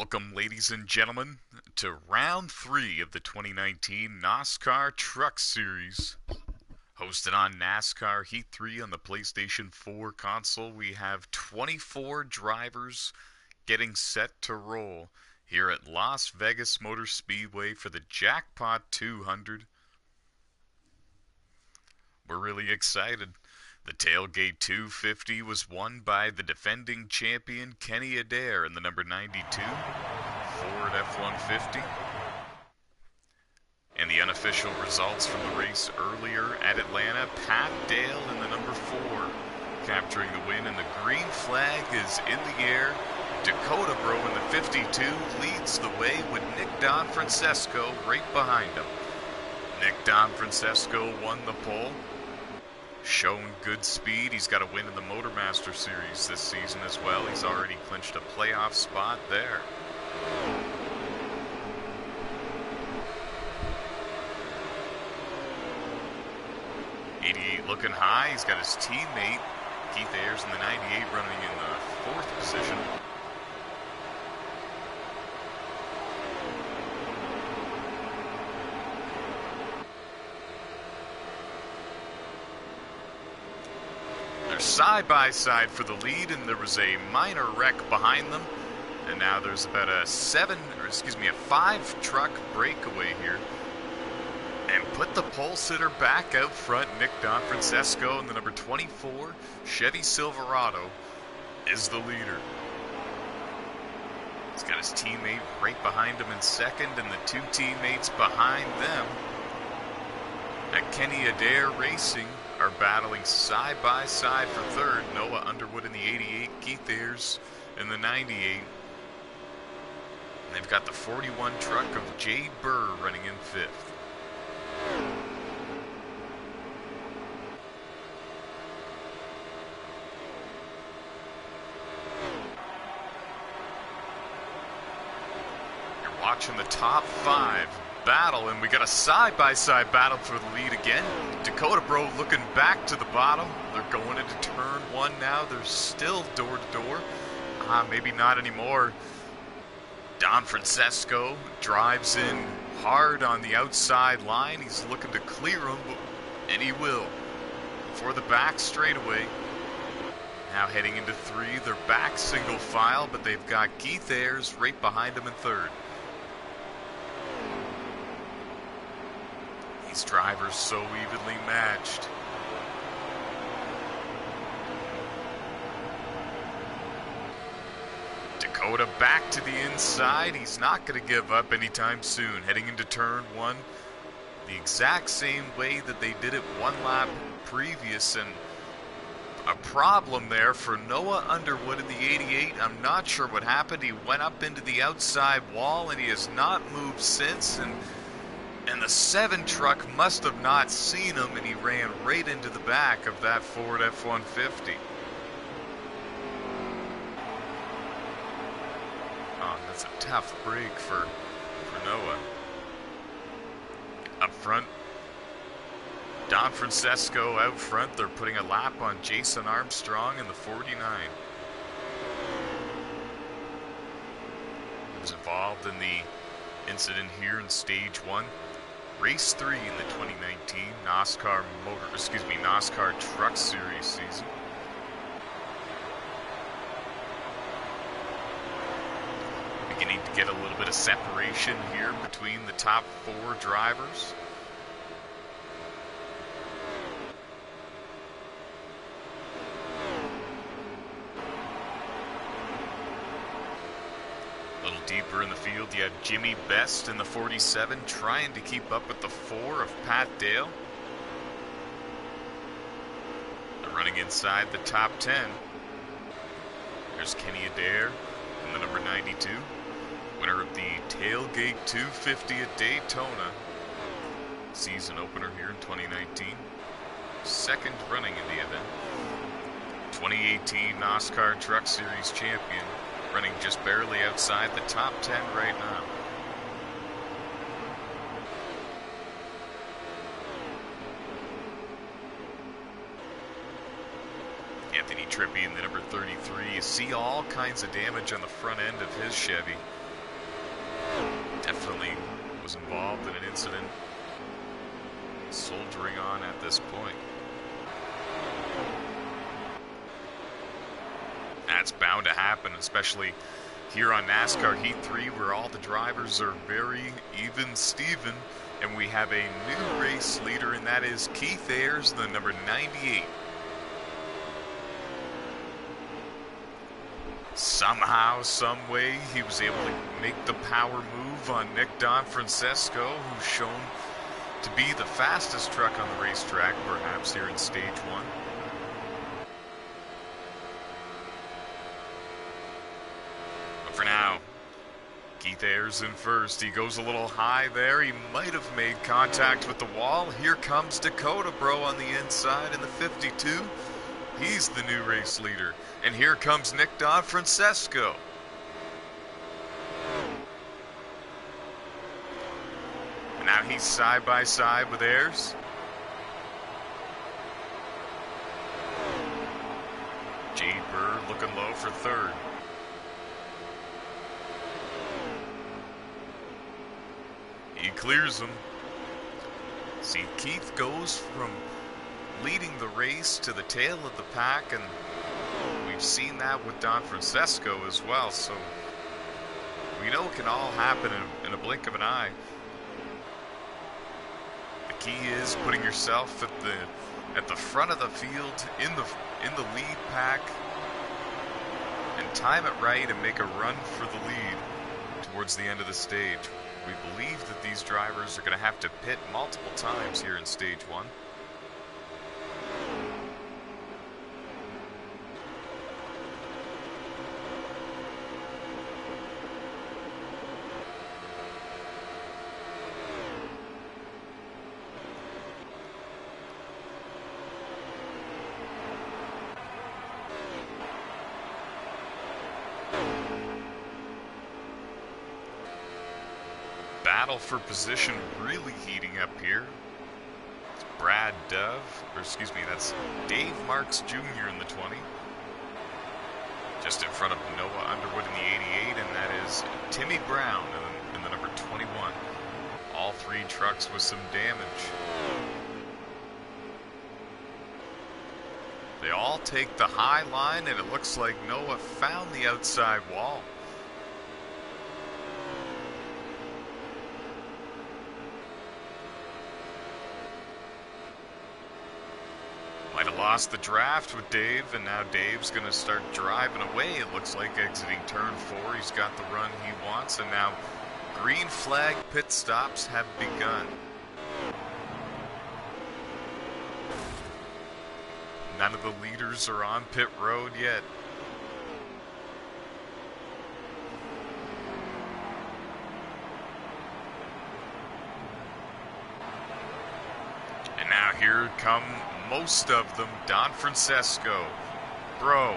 Welcome, ladies and gentlemen, to round 3 of the 2019 NOSSCAR Truck Series. Hosted on NASCAR Heat 3 on the PlayStation 4 console, we have 24 drivers getting set to roll here at Las Vegas Motor Speedway for the Jackpot 200. We're really excited. The Tailgate 250 was won by the defending champion Kenny Adair in the number 92 Ford F-150. And the unofficial results from the race earlier at Atlanta, Pat Dale in the number 4 capturing the win, and the green flag is in the air. Dakota Bro in the 52 leads the way with Nick Donfrancesco right behind him. Nick Donfrancesco won the pole. Shown good speed. He's got a win in the Motormaster Series this season as well. He's already clinched a playoff spot there. '88 looking high. He's got his teammate Keith Ayers in the 98 running in the 4th position. Side by side for the lead, and there was a minor wreck behind them, and now there's about a 5 truck breakaway here, and put the pole sitter back out front. Nick Donfrancesco in the number 24 Chevy Silverado is the leader. He's got his teammate right behind him in second, and the 2 teammates behind them at Kenny Adair Racing are battling side by side for third. Noah Underwood in the 88, Keith Ayers in the 98. And they've got the 41 truck of Jade Burr running in 5th. You're watching the top 5 battle, and we got a side-by-side battle for the lead again. Dakota Bro looking back to the bottom. They're going into turn 1 now. They're still door-to-door. Maybe not anymore. Donfrancesco drives in hard on the outside line. He's looking to clear him, and he will. For the back straightaway. Now heading into 3. They're back single file, but they've got Keith Ayers right behind him in 3rd. These drivers so evenly matched. Dakota back to the inside. He's not going to give up anytime soon. Heading into turn 1, the exact same way that they did it 1 lap previous, and a problem there for Noah Underwood in the 88. I'm not sure what happened. He went up into the outside wall, and he has not moved since, and the 7 truck must have not seen him, and he ran right into the back of that Ford F-150. Oh, that's a tough break for Noah. Up front, Donfrancesco out front. They're putting a lap on Jason Armstrong in the 49. He was involved in the incident here in stage 1. Race 3 in the 2019 NOSSCAR Truck Series season. Beginning to get a little bit of separation here between the top 4 drivers. A little deeper in the field, you have Jimmy Best in the 47 trying to keep up with the 4 of Pat Dale. They're running inside the top 10. There's Kenny Adair in the number 92, winner of the Tailgate 250 at Daytona, season opener here in 2019. 2nd running in the event. 2018 NOSSCAR Truck Series champion, running just barely outside the top 10 right now. Anthony Trippi in the number 33. You see all kinds of damage on the front end of his Chevy. definitely was involved in an incident, soldiering on at this point. That's bound to happen, especially here on NASCAR Heat 3, where all the drivers are very even Steven, and we have a new race leader, and that is Keith Ayers, the number 98. Somehow, some way, he was able to make the power move on Nick Francesco, who's shown to be the fastest truck on the racetrack, perhaps here in Stage 1. But for now, Keith Ayers in first. He goes a little high there. He might have made contact with the wall. Here comes Dakota Bro on the inside in the 52. He's the new race leader. And here comes Nick Francesco. And now he's side by side with Ayers. Jade Burr looking low for third. He clears him. See, Keith goes from leading the race to the tail of the pack, and we've seen that with Francesco as well, so we know it can all happen in a blink of an eye. The key is putting yourself at the front of the field in the lead pack and time it right and make a run for the lead towards the end of the stage. We believe that these drivers are going to have to pit multiple times here in Stage 1. Battle for position really heating up here. It's Brad Dove, or excuse me, that's Dave Marks Jr. in the 20. Just in front of Noah Underwood in the 88, and that is Timmy Brown in the number 21. All three trucks with some damage. They all take the high line, and it looks like Noah found the outside wall. Might have lost the draft with Dave, and now Dave's going to start driving away. It looks like exiting turn 4. He's got the run he wants, and now green flag pit stops have begun. None of the leaders are on pit road yet. And now here come most of them. Francesco, Bro,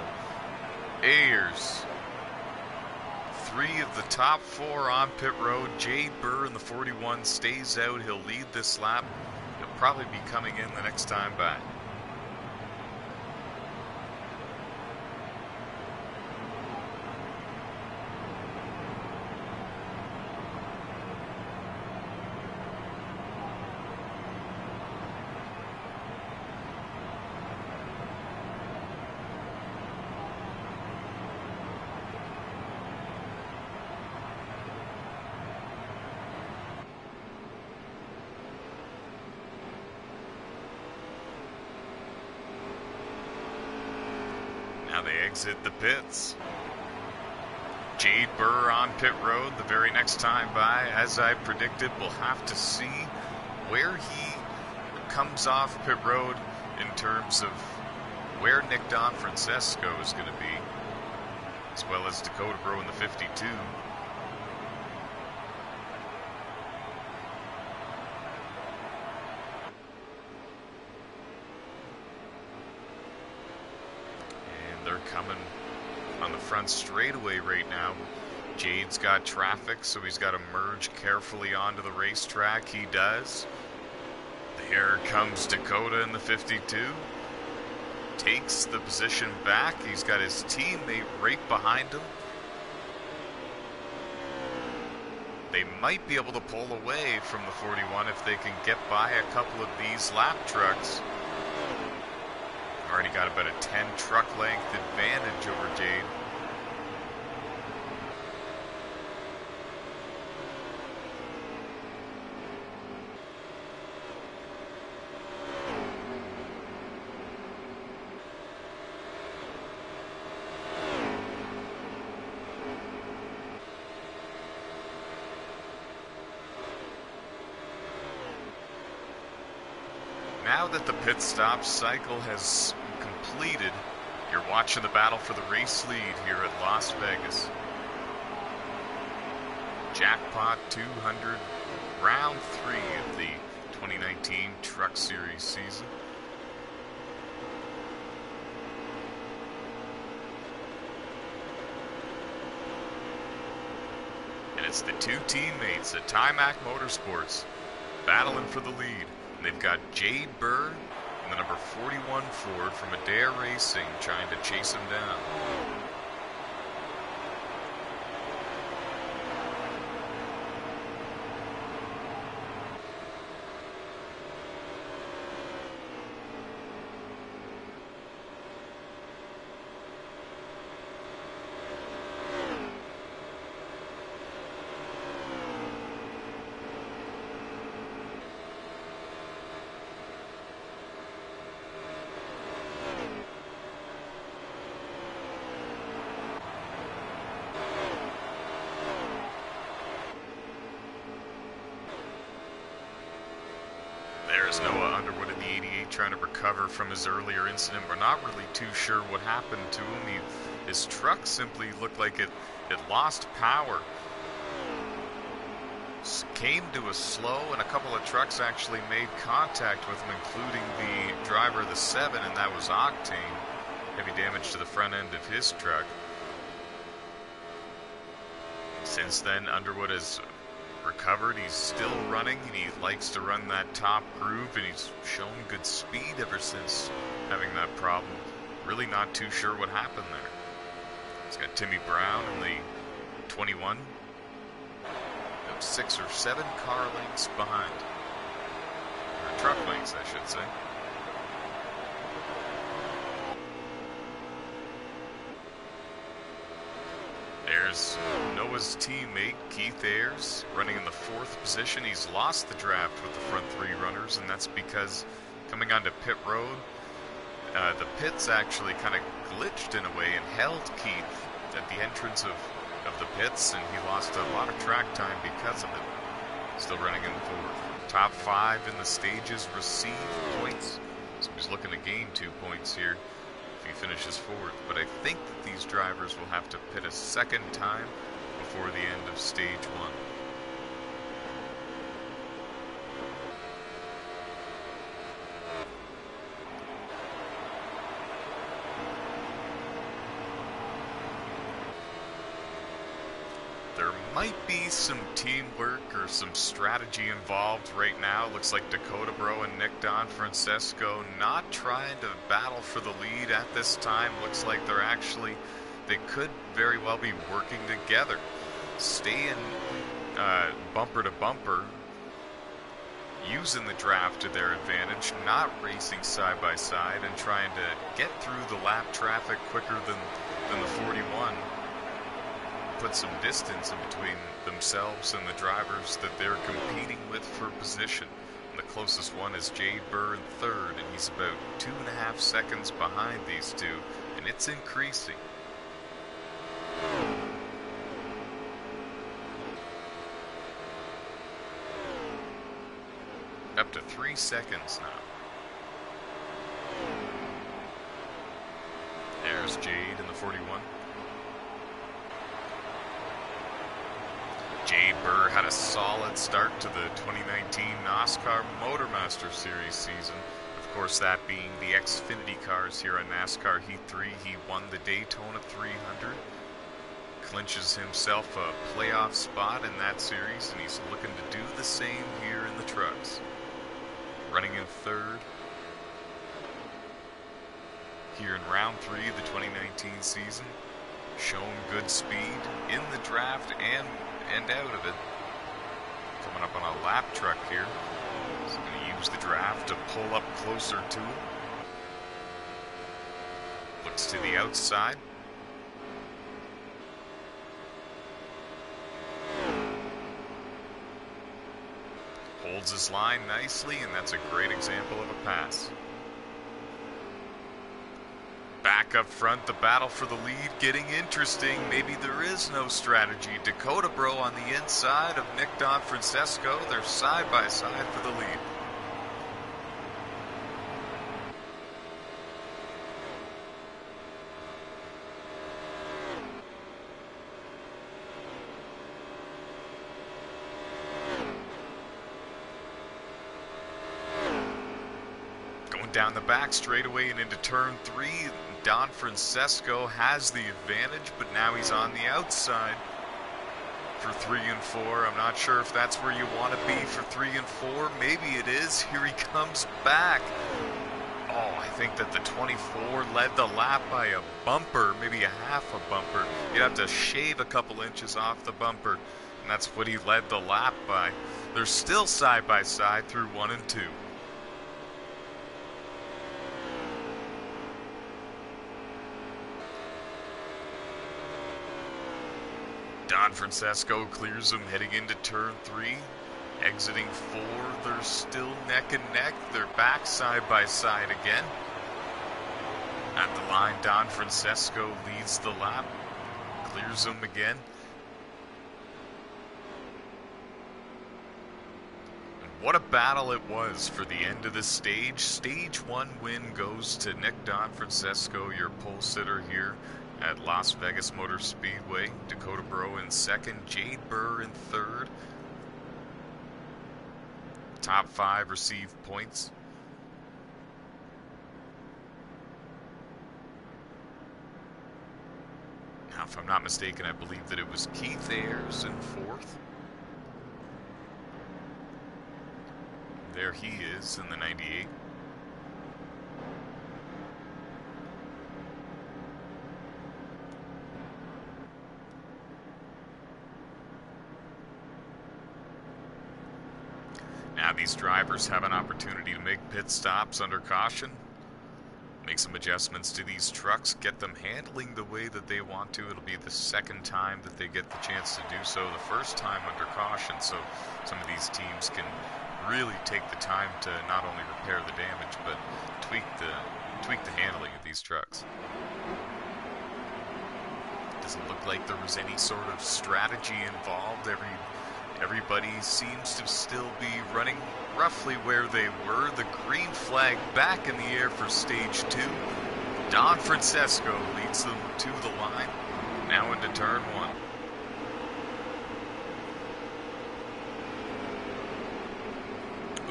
Ayers. 3 of the top 4 on pit road. Jade Burr in the 41 stays out. He'll lead this lap. He'll probably be coming in the next time back. Now they exit the pits. Jade Burr on pit road the very next time by. As I predicted, we'll have to see where he comes off pit road in terms of where Nick Francesco is going to be, as well as Dakota Bro in the 52. They're coming on the front straightaway right now. Jade's got traffic, so he's got to merge carefully onto the racetrack. He does. Here comes Dakota in the 52. Takes the position back. He's got his teammate right behind him. they might be able to pull away from the 41 if they can get by a couple of these lap trucks. Already got about a 10 truck length advantage over Jade. Now that the pit stop cycle has completed, you're watching the battle for the race lead here at Las Vegas. Jackpot 200, round 3 of the 2019 Truck Series season. And it's the two teammates at Timac Motorsports battling for the lead. They've got Jade Burr and the number 41 Ford from Adair Racing trying to chase him down. There's Noah Underwood in the 88 trying to recover from his earlier incident. We're not really too sure what happened to him. His truck simply looked like it lost power. Came to a slow, and a couple of trucks actually made contact with him, including the driver of the 7, and that was Octane. Heavy damage to the front end of his truck. Since then, Underwood has recovered. He's still running, and he likes to run that top groove, and he's shown good speed ever since having that problem. Really not too sure what happened there. He's got Timmy Brown in the 21. 6 or 7 car lengths behind. Or truck lengths, I should say. There's Noah's teammate, Keith Ayers, running in the 4th position. He's lost the draft with the front 3 runners, and that's because coming onto pit road, the pits actually kind of glitched in a way and held Keith at the entrance of the pits, and he lost a lot of track time because of it. Still running in 4th. Top 5 in the stages receive points, so he's looking to gain 2 points here if he finishes 4th. But I think that these drivers will have to pit a second time before the end of stage 1. There might be some teamwork or some strategy involved right now. Looks like Dakota Bro and Nick Don Francesco not trying to battle for the lead at this time. Looks like they could very well be working together, staying bumper to bumper, using the draft to their advantage, not racing side by side and trying to get through the lap traffic quicker than the 41. Put some distance in between themselves and the drivers that they're competing with for position. And the closest one is Jade Burr in 3rd, and he's about 2.5 seconds behind these two, and it's increasing. Up to 3 seconds now. There's Jade in the 41. Jade Burr had a solid start to the 2019 NOSSCAR Motormaster Series season. Of course, that being the Xfinity cars here on NASCAR Heat 3. He won the Daytona 300. Clinches himself a playoff spot in that series, and he's looking to do the same here in the trucks. Running in 3rd. Here in round 3 of the 2019 season. Shown good speed in the draft and out of it. Coming up on a lap truck here. He's going to use the draft to pull up closer to him. Looks to the outside. Holds his line nicely, and that's a great example of a pass. Back up front, the battle for the lead getting interesting. Maybe there is no strategy. Dakota Bro on the inside of Nick Don Francesco. They're side by side for the lead. Down the back straightaway and into turn 3. Don Francesco has the advantage, but now he's on the outside for 3 and 4. I'm not sure if that's where you want to be for 3 and 4. Maybe it is. Here he comes back. Oh, I think that the 24 led the lap by a bumper, maybe a half a bumper. You'd have to shave a couple inches off the bumper, and that's what he led the lap by. They're still side by side through 1 and 2. Don Francesco clears him heading into turn 3. Exiting 4, they're still neck and neck. They're back side by side again. At the line, Don Francesco leads the lap. Clears him again. And what a battle it was for the end of the stage. Stage 1 win goes to Nick Don Francesco, your pole sitter here at Las Vegas Motor Speedway. Dakota Bro in second, Jade Burr in third. Top 5 receive points. Now, if I'm not mistaken, I believe that it was Keith Ayers in 4th. There he is in the 98. Now these drivers have an opportunity to make pit stops under caution, make some adjustments to these trucks, get them handling the way that they want to. It'll be the second time that they get the chance to do so, the first time under caution, so some of these teams can really take the time to not only repair the damage, but tweak the handling of these trucks. Doesn't look like there was any sort of strategy involved. Everybody seems to still be running roughly where they were. The green flag back in the air for stage 2. Don Francesco leads them to the line, now into turn 1.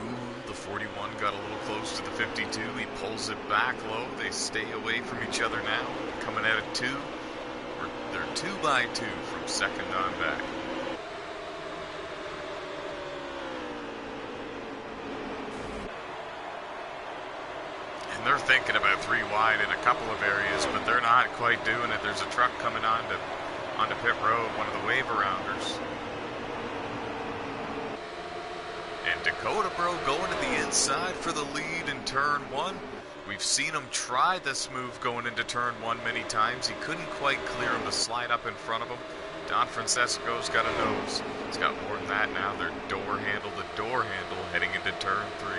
Ooh, the 41 got a little close to the 52. He pulls it back low. They stay away from each other now. Coming out at 2. They're 2 by 2 from second on back. They're thinking about 3 wide in a couple of areas, but they're not quite doing it. There's a truck coming onto pit road, one of the wave arounders. And Dakota Bro going to the inside for the lead in turn 1. We've seen him try this move going into turn 1 many times. He couldn't quite clear him to slide up in front of him. Don Francesco's got a nose. He's got more than that now. They're door handle to door handle heading into turn 3.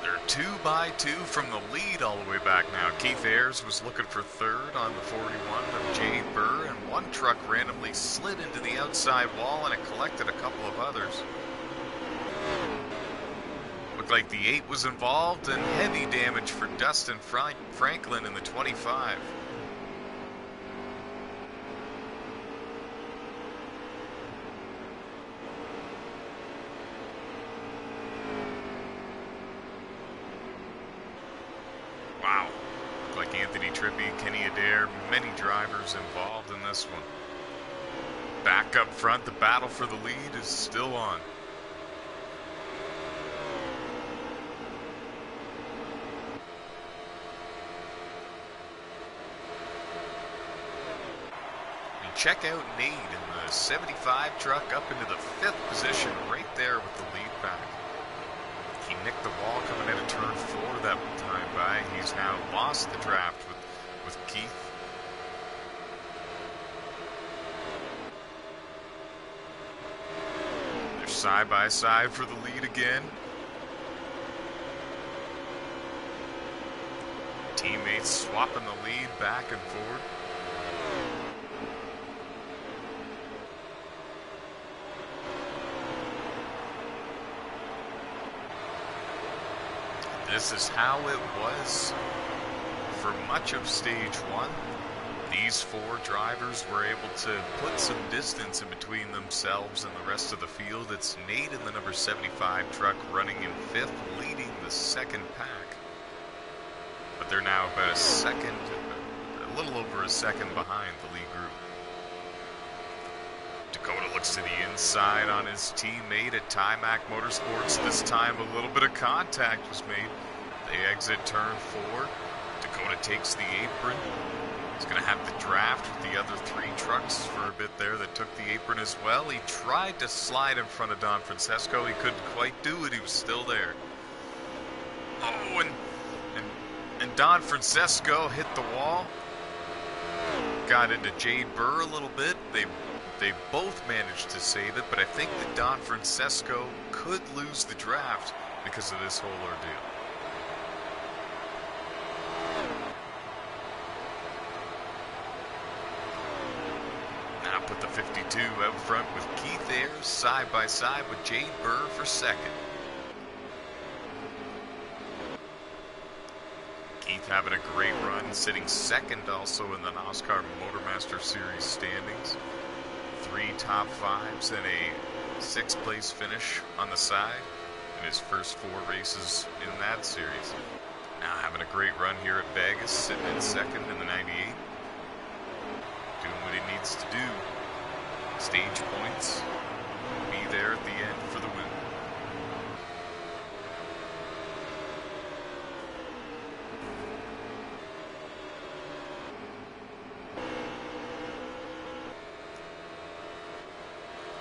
They're 2 by 2 from the lead all the way back now. Keith Ayers was looking for third on the 41 of Jade Burr, and one truck randomly slid into the outside wall and it collected a couple of others. Looked like the 8 was involved, and heavy damage for Dustin Franklin in the 25. Wow. Looked like Anthony Trippi, Kenny Adair, many drivers involved in this one. Back up front, the battle for the lead is still on. And check out Nate in the 75 truck up into the 5th position right there with the lead back. He nicked the wall coming out of turn 4 that time by. He's now lost the draft with Keith. They're side by side for the lead again. Teammates swapping the lead back and forward. This is how it was for much of stage 1. These 4 drivers were able to put some distance in between themselves and the rest of the field. It's Nate in the number 75 truck running in 5th, leading the 2nd pack. But they're now about a little over a second behind the lead group. Dakota looks to the inside on his teammate at Timac Motorsports. This time a little bit of contact was made. They exit turn 4. Dakota takes the apron. He's going to have the draft with the other 3 trucks for a bit there that took the apron as well. He tried to slide in front of Don Francesco. He couldn't quite do it. He was still there. Oh, and Don Francesco hit the wall. Got into Jade Burr a little bit. They both managed to save it, but I think that Don Francesco could lose the draft because of this whole ordeal. Now put the 52 out front with Keith Ayers side by side with Jade Burr for 2nd. Keith having a great run, sitting 2nd also in the NOSSCAR Motormaster Series standings. 3 top 5s and a 6th place finish on the side in his first 4 races in that series. Now having a great run here at Vegas, sitting in 2nd in the 98. Doing what he needs to do. Stage points. Be there at the end for the win.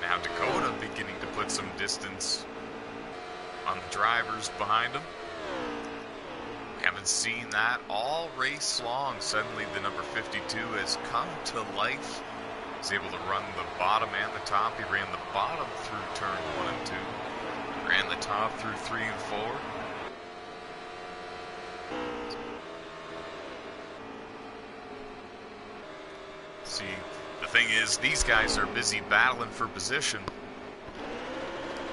Now Dakota beginning to put some distance on the drivers behind him. We haven't seen that all race long. Suddenly the number 52 has come to life. He's able to run the bottom and the top. He ran the bottom through turn 1 and 2. Ran the top through 3 and 4. See, the thing is, these guys are busy battling for position.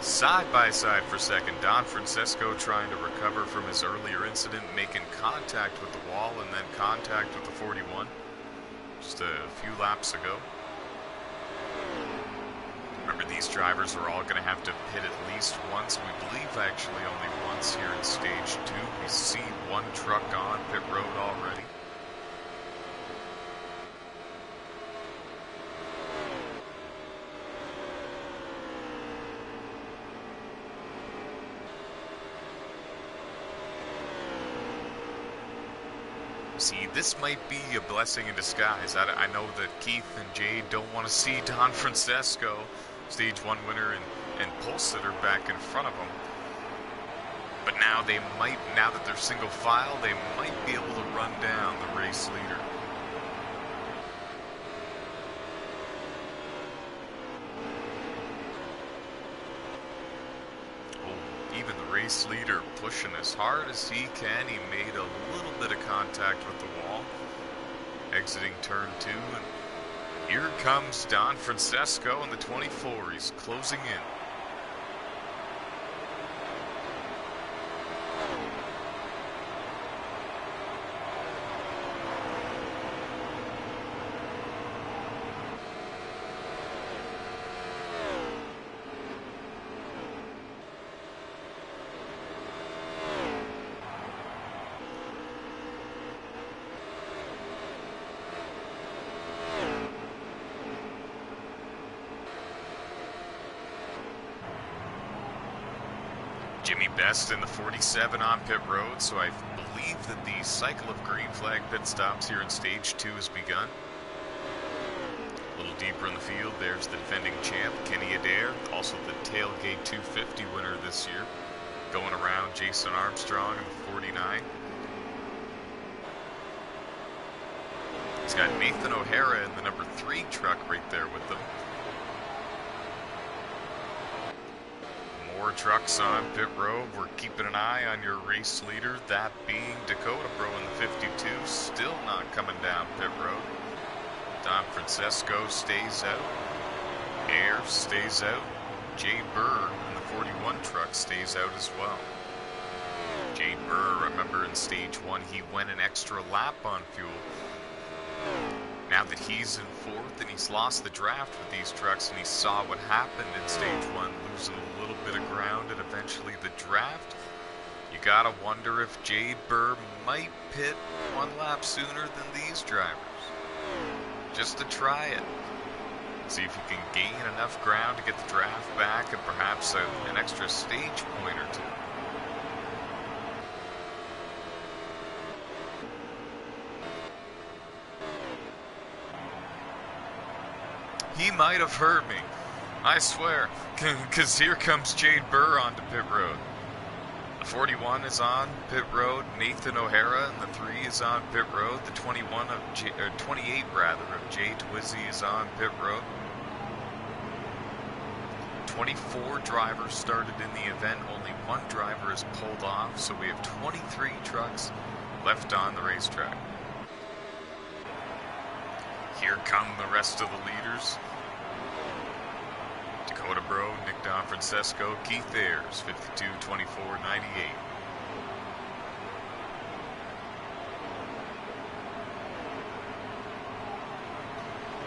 Side by side for 2nd, Don Francesco trying to recover from his earlier incident, making contact with the wall and then contact with the 41 just a few laps ago. Remember, these drivers are all going to have to pit at least once. We believe actually only once here in stage 2. We see 1 truck on pit road already. See, this might be a blessing in disguise. I know that Keith and Jade don't want to see Don Francesco, stage 1 winner, and Pulsitter back in front of them. But now they might, now that they're single file, they might be able to run down the race leader. Even the race leader pushing as hard as he can. He made a little bit of contact with the wall. Exiting turn 2, and here comes Don Francesco in the 24. He's closing in. Jimmy Best in the 47 on pit road, so I believe that the cycle of green flag pit stops here in stage 2 has begun. A little deeper in the field, there's the defending champ, Kenny Adair, also the Tailgate 250 winner this year, going around Jason Armstrong in the 49. He's got Nathan O'Hara in the number 3 truck right there with them. More trucks on pit road. We're keeping an eye on your race leader, that being Dakota Bro in the 52, still not coming down pit road. Don Francesco stays out. Air stays out. Jay Burr in the 41 truck stays out as well. Jay Burr, remember in stage 1, he went an extra lap on fuel. Now that he's in 4th and he's lost the draft with these trucks and he saw what happened in stage 1, losing a little bit of ground and eventually the draft, you gotta wonder if Jay Burr might pit 1 lap sooner than these drivers. Just to try it. See if you can gain enough ground to get the draft back and perhaps an extra stage point or 2. He might have heard me, I swear, because here comes Jade Burr onto pit road. The 41 is on pit road, Nathan O'Hara, and the 3 is on pit road. The 28 of Jay Twizzy is on pit road. 24 drivers started in the event, only 1 driver is pulled off, so we have 23 trucks left on the racetrack. Here come the rest of the leaders. Dakota Bro, Nick Don Francesco, Keith Ayers, 52, 24, 98.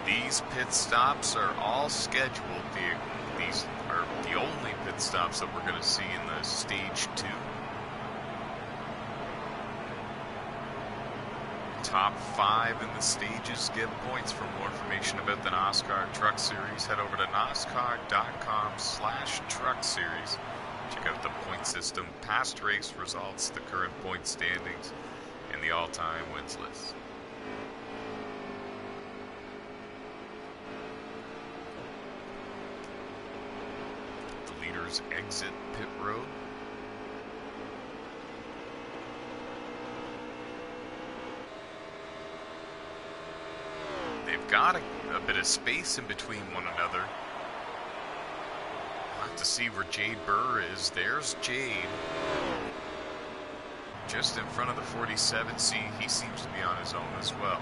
These pit stops are all scheduled. These are the only pit stops that we're going to see in the stage 2. Top 5 in the stages get points. For more information about the NOSSCAR Truck Series, head over to NOSSCAR.com/Truck Series. Check out the point system, past race results, the current point standings, and the all-time wins list. The leaders exit pit road. They've got a bit of space in between one another. We'll have to see where Jade Burr is. There's Jade. Just in front of the 47. See, he seems to be on his own as well.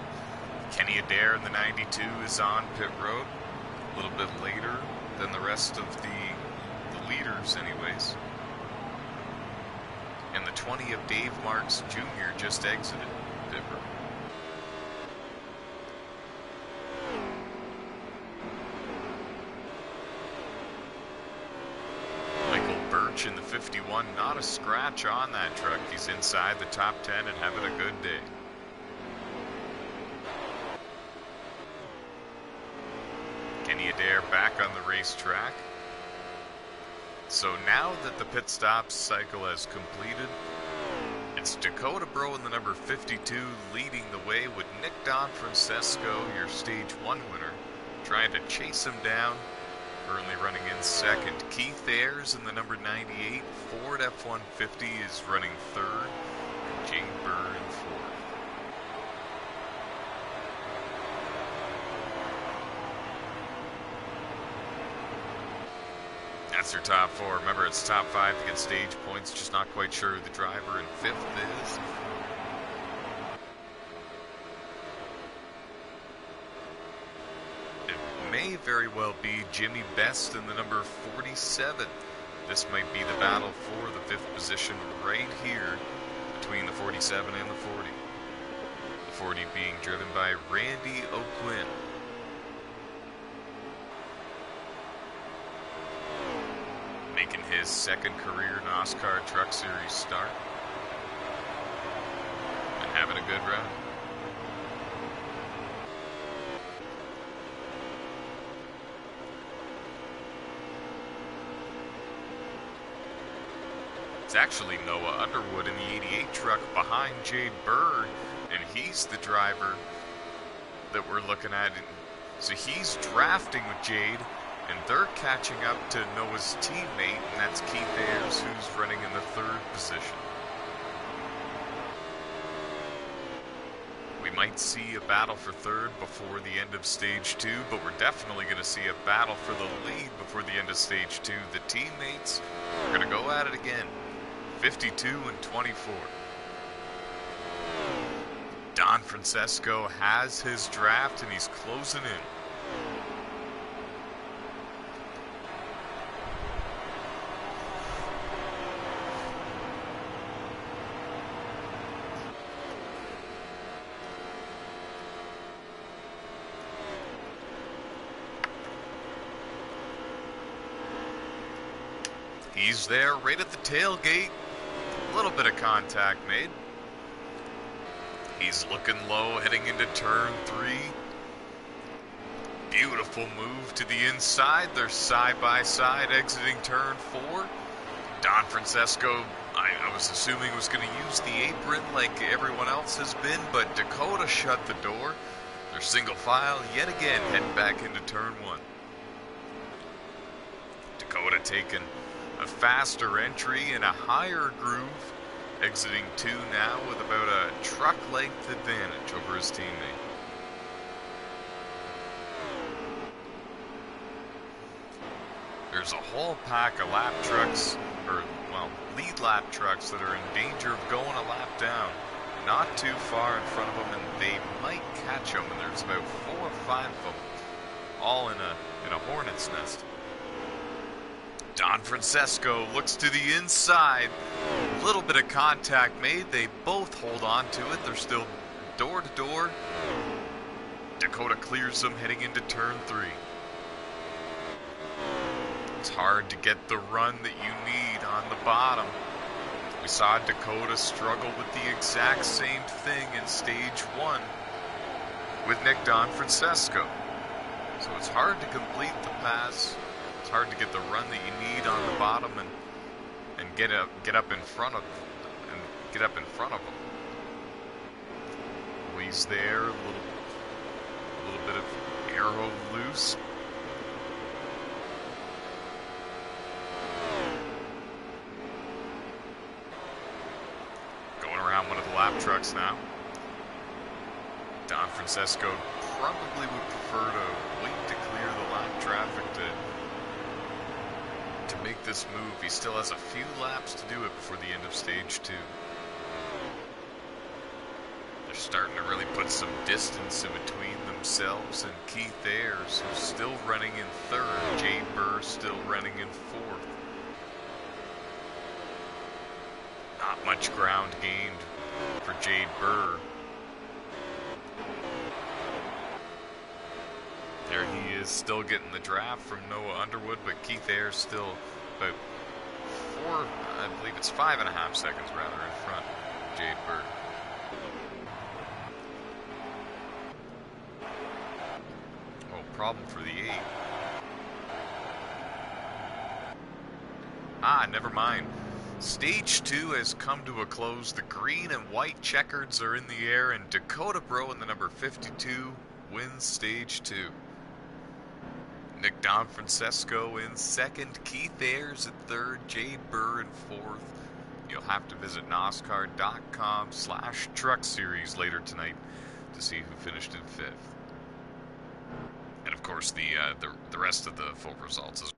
Kenny Adair in the 92 is on pit road. A little bit later than the rest of the leaders anyways. And the 20 of Dave Marks Jr. just exited pit road. In the 51, not a scratch on that truck. He's inside the top 10 and having a good day. Kenny Adair back on the racetrack. So now that the pit stop cycle has completed, it's Dakota Bro in the number 52 leading the way with Nick Don Francesco, your stage 1 winner, trying to chase him down. Currently running in 2nd. Keith Ayers in the number 98 Ford F-150 is running 3rd. And Jay Burr in 4th. That's their top 4. Remember, it's top 5 to get stage points. Just not quite sure who the driver in 5th is. May very well be Jimmy Best in the number 47. This might be the battle for the 5th position right here between the 47 and the 40. The 40 being driven by Randy O'Quinn. Making his 2nd career NOSSCAR Truck Series start. And having a good run. It's actually Noah Underwood in the 88 truck behind Jade Burr, and he's the driver that we're looking at. So he's drafting with Jade, and they're catching up to Noah's teammate, and that's Keith Ayers, who's running in the 3rd position. We might see a battle for 3rd before the end of Stage 2, but we're definitely going to see a battle for the lead before the end of Stage 2. The teammates are going to go at it again. 52 and 24. Don Francesco has his draft, and he's closing in. He's there right at the tailgate. A little bit of contact made. He's looking low heading into turn 3. Beautiful move to the inside. They're side by side exiting turn 4. Don Francesco, I was assuming, was going to use the apron like everyone else has been, but Dakota shut the door. They're single file yet again heading back into turn 1. Dakota taking a faster entry and a higher groove, exiting 2 now with about a truck length advantage over his teammate. There's a whole pack of lap trucks, or well, lead lap trucks that are in danger of going a lap down. Not too far in front of them, and they might catch them, and there's about 4 or 5 of them, all in a hornet's nest. Don Francesco looks to the inside. A little bit of contact made. They both hold on to it. They're still door to door. Dakota clears them heading into turn 3. It's hard to get the run that you need on the bottom. We saw Dakota struggle with the exact same thing in stage 1 with Nick Don Francesco. So it's hard to complete the pass. It's hard to get the run that you need on the bottom and get up in front of them. He's there, a little bit of arrow loose. Going around one of the lap trucks now. Don Francesco probably would prefer to wait to clear the lap traffic to make this move. He still has a few laps to do it before the end of stage 2. They're starting to really put some distance in between themselves and Keith Ayers, who's still running in 3rd. Jade Burr still running in 4th. Not much ground gained for Jade Burr. There he is, still getting the draft from Noah Underwood, but Keith Ayers still about 5.5 seconds rather in front of Jade Burr. Oh, problem for the 8. Never mind. Stage 2 has come to a close. The green and white checkers are in the air, and Dakota Bro in the number 52 wins stage 2. Nick Don Francesco in 2nd, Keith Ayers at 3rd, Jade Burr in 4th. You'll have to visit NOSSCAR.com/truck series later tonight to see who finished in 5th. And of course the rest of the full results as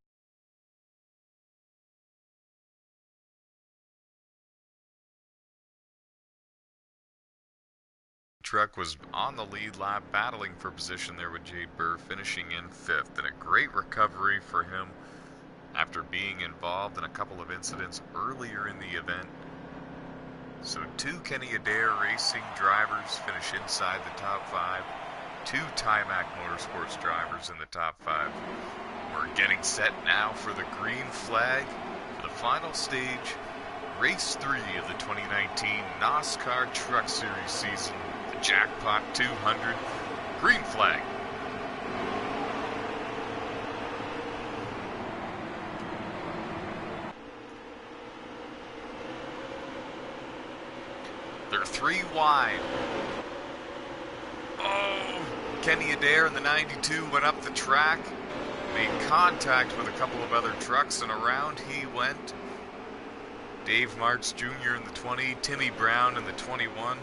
truck was on the lead lap, battling for position there with Jade Burr, finishing in 5th, and a great recovery for him after being involved in a couple of incidents earlier in the event. So 2 Kenny Adair Racing drivers finish inside the top 5, 2 Timac Motorsports drivers in the top 5. We're getting set now for the green flag for the final stage, race 3 of the 2019 NOSSCAR Truck Series season. Jackpot 200, green flag. They're 3 wide. Oh, Kenny Adair in the 92 went up the track, made contact with a couple of other trucks, and around he went. Dave Marks Jr. in the 20, Timmy Brown in the 21.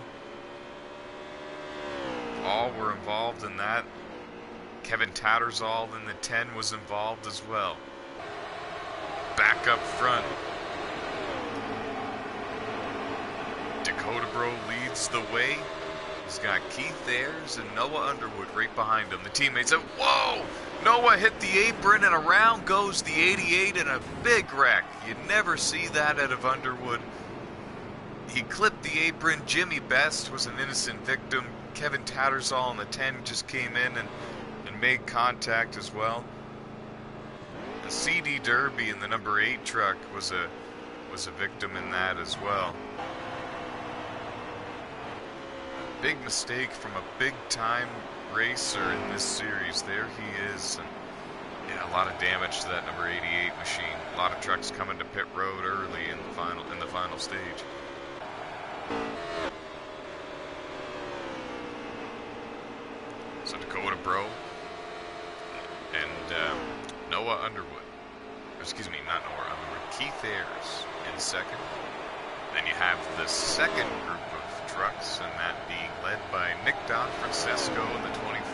All were involved in that. Kevin Tattersall in the 10 was involved as well. Back up front, Dakota Bro leads the way. He's got Keith Ayers and Noah Underwood right behind him. The teammates said, whoa! Noah hit the apron and around goes the 88 in a big wreck. You never see that out of Underwood. He clipped the apron. Jimmy Best was an innocent victim. Kevin Tattersall in the 10 just came in and made contact as well. And CD Derby in the number 8 truck was a victim in that as well. Big mistake from a big-time racer in this series. There he is. And yeah, a lot of damage to that number 88 machine. A lot of trucks coming to pit road early in the final stage. So Dakota Bro and Noah Underwood. Excuse me, not Noah Underwood. Keith Ayers in second. Then you have the second group of trucks, and that being led by Nick Don Francesco in the 24.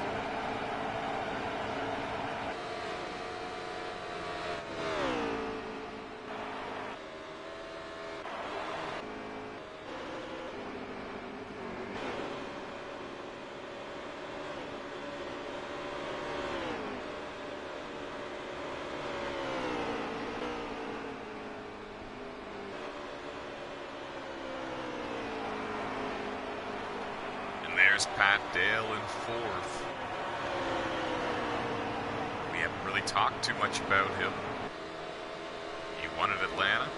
There's Pat Dale in fourth. We haven't really talked too much about him. He won at Atlanta.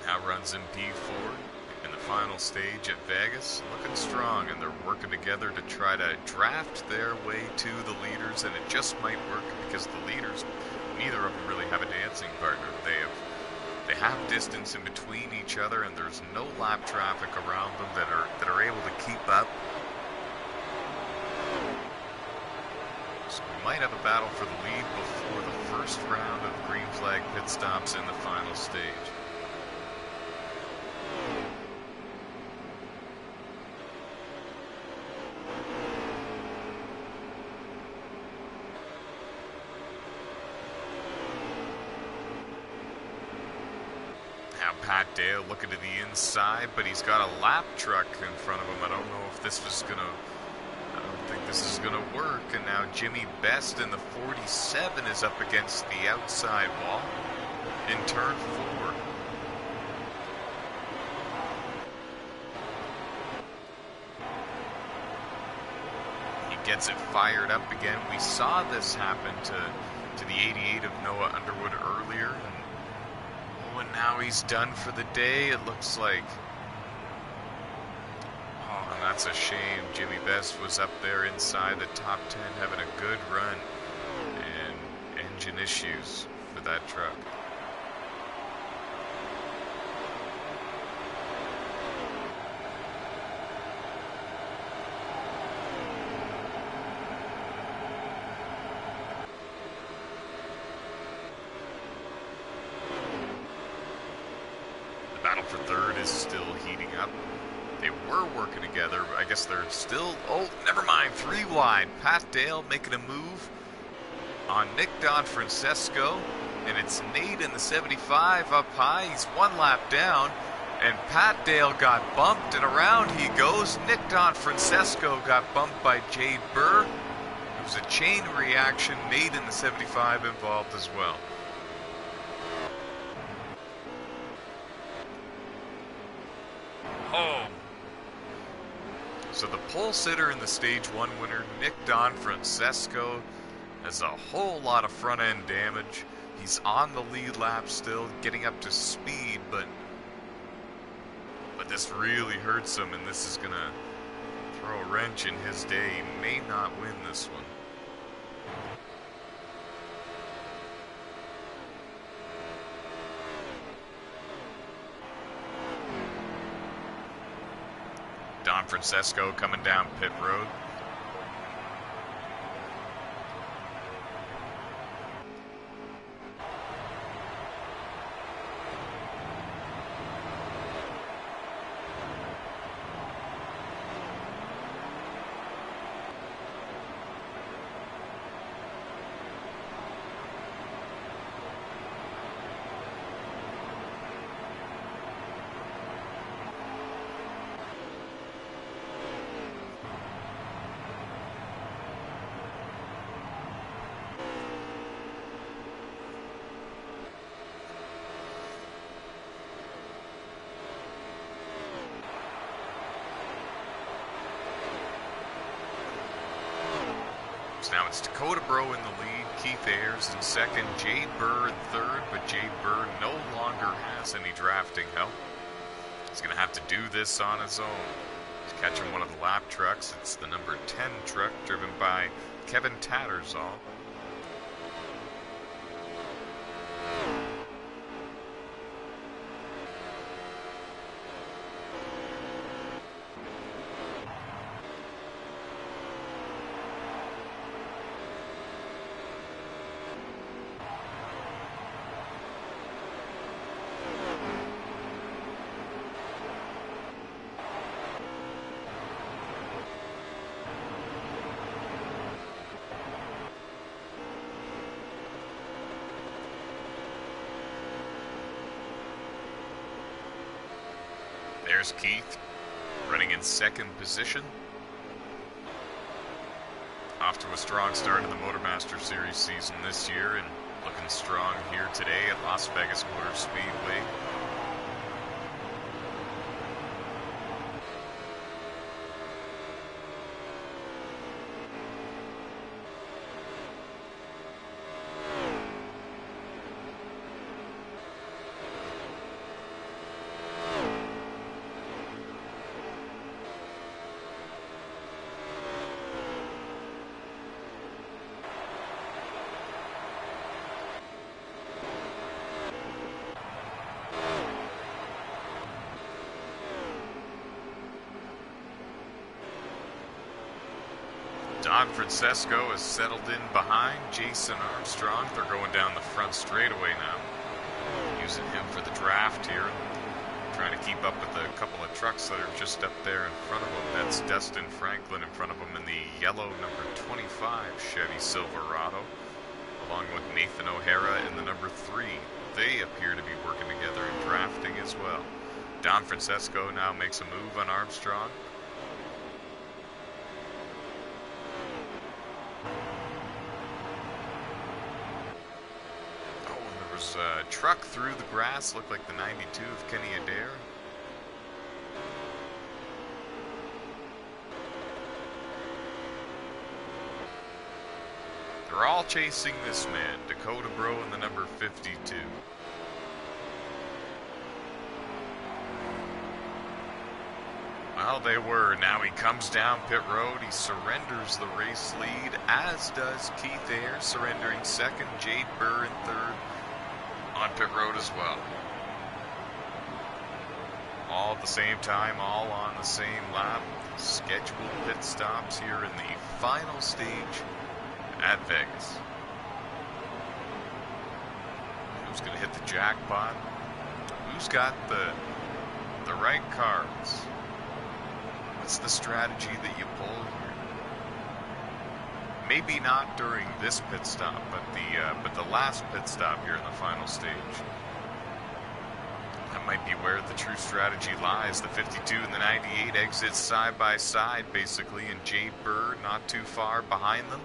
Now runs in P4 in the final stage at Vegas. Looking strong, and they're working together to try to draft their way to the leaders, and it just might work because the leaders, neither of them really have a dancing partner. They have distance in between each other, and there's no lap traffic around them that are able to keep up. So we might have a battle for the lead before the first round of green flag pit stops in the final stage. Pat Dale looking to the inside, but he's got a lap truck in front of him. I don't know if this was gonna, I don't think this is gonna work. And now Jimmy Best in the 47 is up against the outside wall in turn 4. He gets it fired up again. We saw this happen to the 88 of Noah Underwood earlier, and now he's done for the day, it looks like. Oh, and that's a shame. Jimmy Best was up there inside the top 10 having a good run, and engine issues for that truck. For third is still heating up. They were working together. I guess they're still, oh, never mind, 3 wide. Pat Dale making a move on Nick Don Francesco, and it's Nate in the 75 up high. He's 1 lap down, and Pat Dale got bumped, and around he goes. Nick Don Francesco got bumped by Jade Burr. It was a chain reaction. Nate in the 75 involved as well. Oh. So the pole sitter in the stage 1 winner, Nick Don Francesco, has a whole lot of front end damage. He's on the lead lap still, getting up to speed, but this really hurts him, and this is gonna throw a wrench in his day. He may not win this one. Don Francesco coming down pit road. Now it's Dakota Bro in the lead, Keith Ayers in second, Jade Burr in third, but Jade Burr no longer has any drafting help. He's going to have to do this on his own. He's catching one of the lap trucks. It's the number 10 truck driven by Kevin Tattersall. There's Keith, running in second position. Off to a strong start in the Motormaster Series season this year, and looking strong here today at Las Vegas Motor Speedway. Don Francesco is settled in behind Jason Armstrong. They're going down the front straightaway now. Using him for the draft here. Trying to keep up with a couple of trucks that are just up there in front of him. That's Dustin Franklin in front of him in the yellow number 25 Chevy Silverado, along with Nathan O'Hara in the number 3. They appear to be working together in drafting as well. Don Francesco now makes a move on Armstrong. Truck through the grass, looked like the 92 of Kenny Adair. They're all chasing this man, Dakota Bro in the number 52. Well, they were. Now he comes down pit road. He surrenders the race lead, as does Keith Ayers, surrendering second, Jade Burr in third. On pit road as well. All at the same time, all on the same lap. Scheduled pit stops here in the final stage at Vegas. Who's going to hit the jackpot? Who's got the right cards? What's the strategy that you pull here? Maybe not during this pit stop, but the last pit stop here in the final stage. That might be where the true strategy lies. The 52 and the 98 exit side by side, basically, and Jade Burr not too far behind them.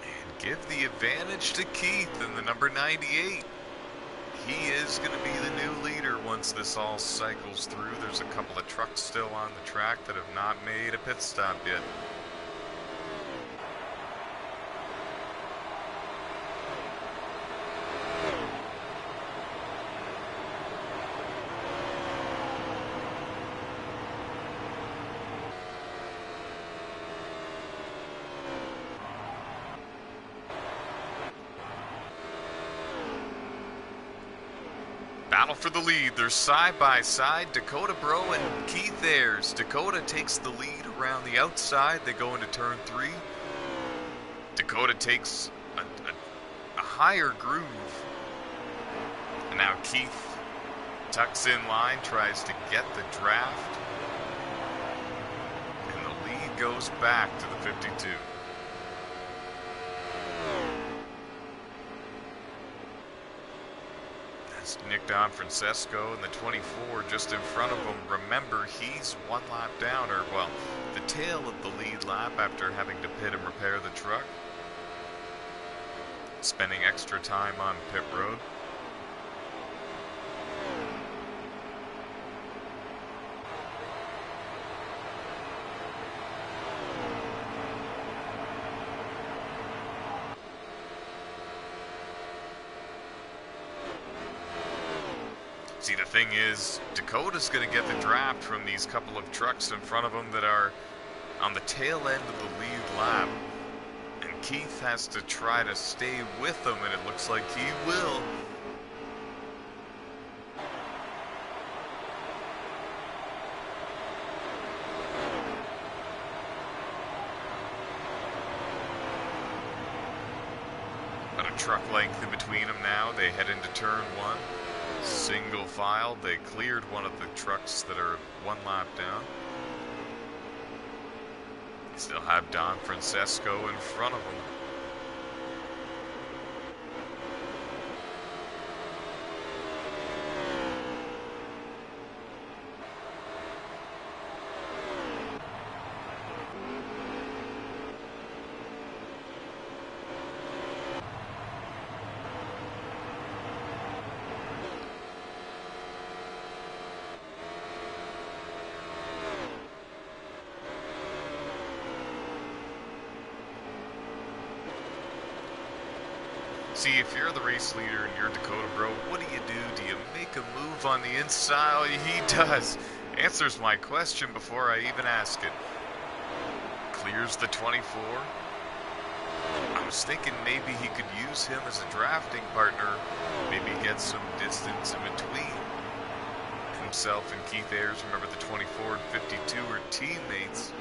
And give the advantage to Keith in the number 98. He is going to be the new leader once this all cycles through. There's a couple of trucks still on the track that have not made a pit stop yet. Battle for the lead. They're side by side. Dakota Bro and Keith Ayers. Dakota takes the lead around the outside. They go into turn 3. Dakota takes a higher groove. And now Keith tucks in line, tries to get the draft. And the lead goes back to the 52. That's Nick Francesco in the 24 just in front of him. Remember, he's one lap down, or well, the tail of the lead lap after having to pit and repair the truck. Spending extra time on pit road. See, the thing is, Dakota's going to get the draft from these couple of trucks in front of him that are on the tail end of the lead lap. And Keith has to try to stay with them, and it looks like he will. About a truck length in between them now. They head into turn 1. Single file. They cleared one of the trucks that are one lap down. They still have Don Francesco in front of them. See, if you're the race leader and you're Dakota Bro, what do? Do you make a move on the inside? Oh, he does. Answers my question before I even ask it. Clears the 24. I was thinking maybe he could use him as a drafting partner. Maybe get some distance in between himself and Keith Ayers. Remember, the 24 and 52 are teammates.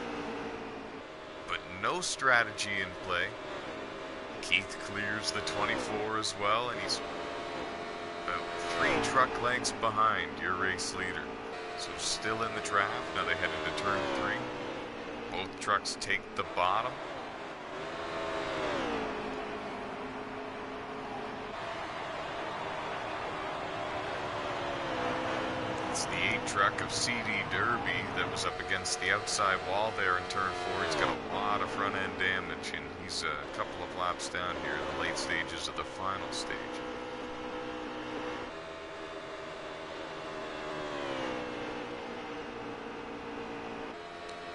But no strategy in play. Keith clears the 24 as well, and he's about 3 truck lengths behind your race leader. So still in the draft. Now they head into turn 3. Both trucks take the bottom. It's the 8 truck of CD Derby that was up against the outside wall there in turn 4. He's got a lot of front end damage, and he's a couple of laps down here in the late stages of the final stage.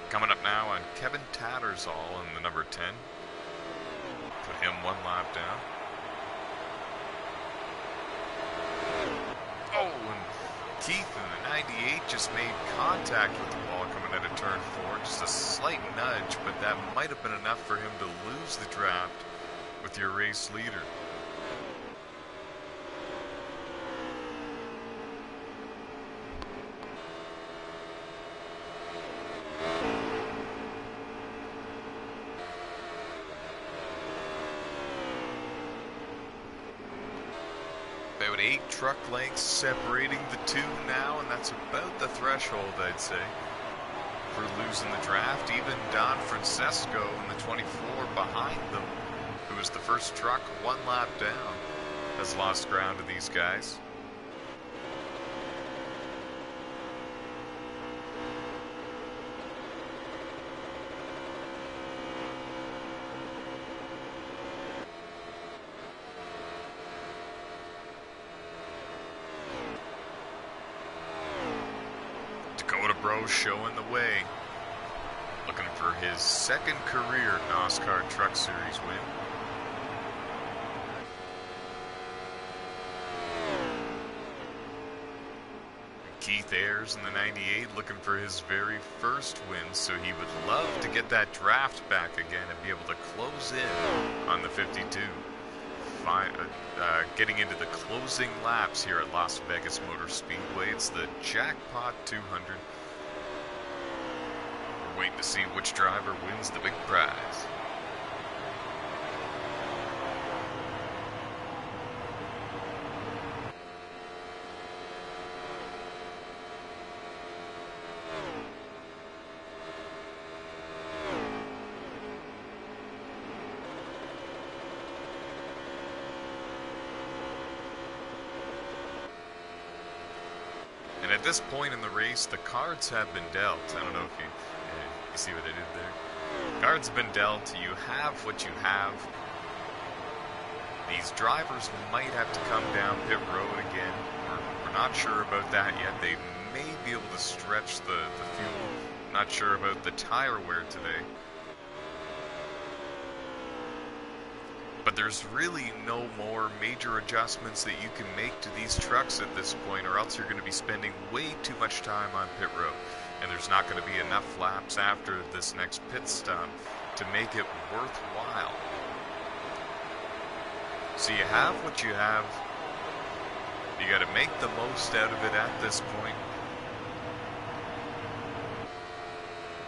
Coming up now on Kevin Tattersall in the number 10. Put him 1 lap down. Oh, and Keith in the 98 just made contact with the wall coming out of turn 4. Just a slight nudge, but that might have been enough for him to lose the draft with your race leader. About 8 truck lengths separating the 2 now, and that's about the threshold, I'd say, for losing the draft. Even Don Francesco in the 24 behind them, who was the first truck 1 lap down, has lost ground to these guys. Bro showing the way, looking for his 2nd career NOSSCAR Truck Series win. Keith Ayers in the 98 looking for his very first win, so he would love to get that draft back again and be able to close in on the 52. getting into the closing laps here at Las Vegas Motor Speedway. It's the Jackpot 200. We're waiting to see which driver wins the big prize. And at this point in the race, the cards have been dealt. I don't know if you see what I did there. Cards have been dealt. You have what you have. These drivers might have to come down pit road again. We're not sure about that yet. They may be able to stretch the fuel. Not sure about the tire wear today. But there's really no more major adjustments that you can make to these trucks at this point, or else you're going to be spending way too much time on pit road. And there's not going to be enough laps after this next pit stop to make it worthwhile. So you have what you have. You got to make the most out of it at this point.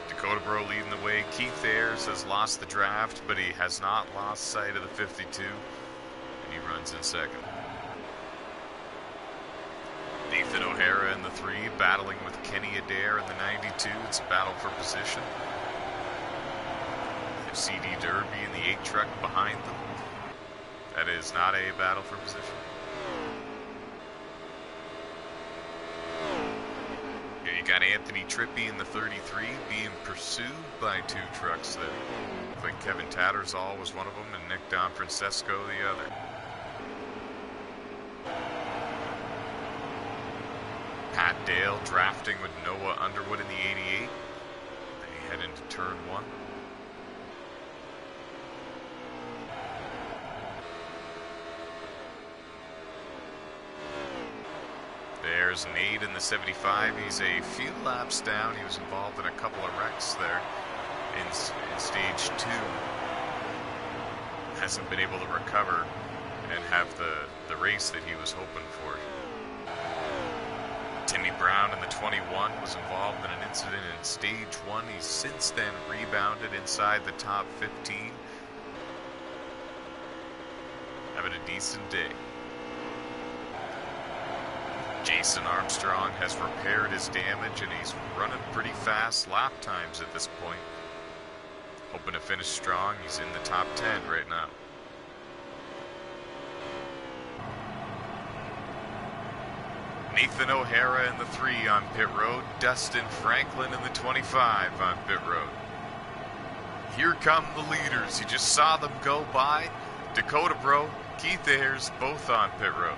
Dakota Bro leading the way. Keith Ayers has lost the draft, but he has not lost sight of the 52, and he runs in second. Nathan O'Hara in the 3, battling with Kenny Adair in the 92. It's a battle for position. They have CD Derby in the 8 truck behind them. That is not a battle for position. You got Anthony Trippi in the 33 being pursued by 2 trucks there. Looks like Kevin Tattersall was one of them and Nick Don Francesco the other. Pat Dale drafting with Noah Underwood in the 88. They head into turn 1. There's Nate in the 75. He's a few laps down. He was involved in a couple of wrecks there in stage 2. Hasn't been able to recover and have the race that he was hoping for. Timmy Brown in the 21 was involved in an incident in stage 1. He's since then rebounded inside the top 15. Having a decent day. Jason Armstrong has repaired his damage and he's running pretty fast lap times at this point. Hoping to finish strong. He's in the top 10 right now. Nathan O'Hara in the 3 on pit road. Dustin Franklin in the 25 on pit road. Here come the leaders. You just saw them go by. Dakota Bro, Keith Ayers, both on pit road.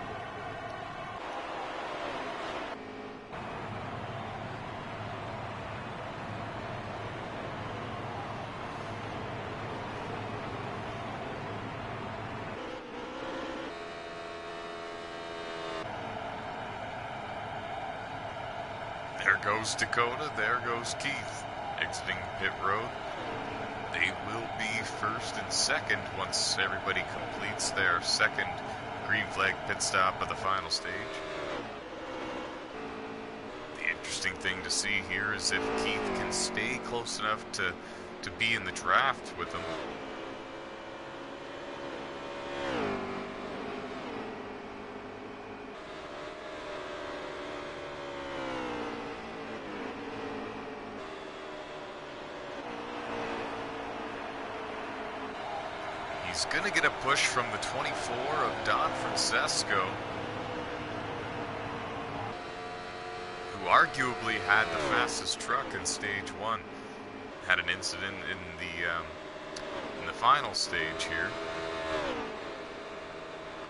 There goes Dakota, there goes Keith, exiting pit road. They will be first and second once everybody completes their second green flag pit stop of the final stage. The interesting thing to see here is if Keith can stay close enough to be in the draft with them. He's going to get a push from the 24 of Don Francesco, who arguably had the fastest truck in stage 1. Had an incident in the final stage here.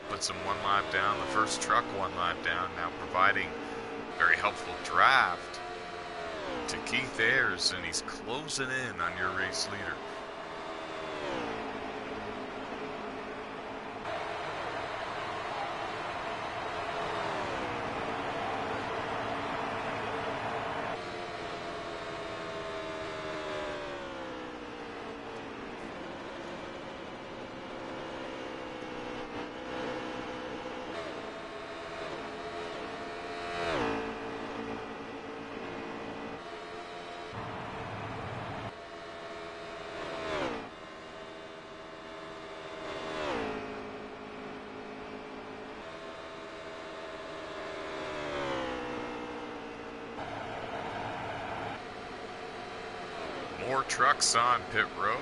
Puts him 1 lap down, the first truck 1 lap down, now providing a very helpful draft to Keith Ayers, and he's closing in on your race leader. More trucks on pit road.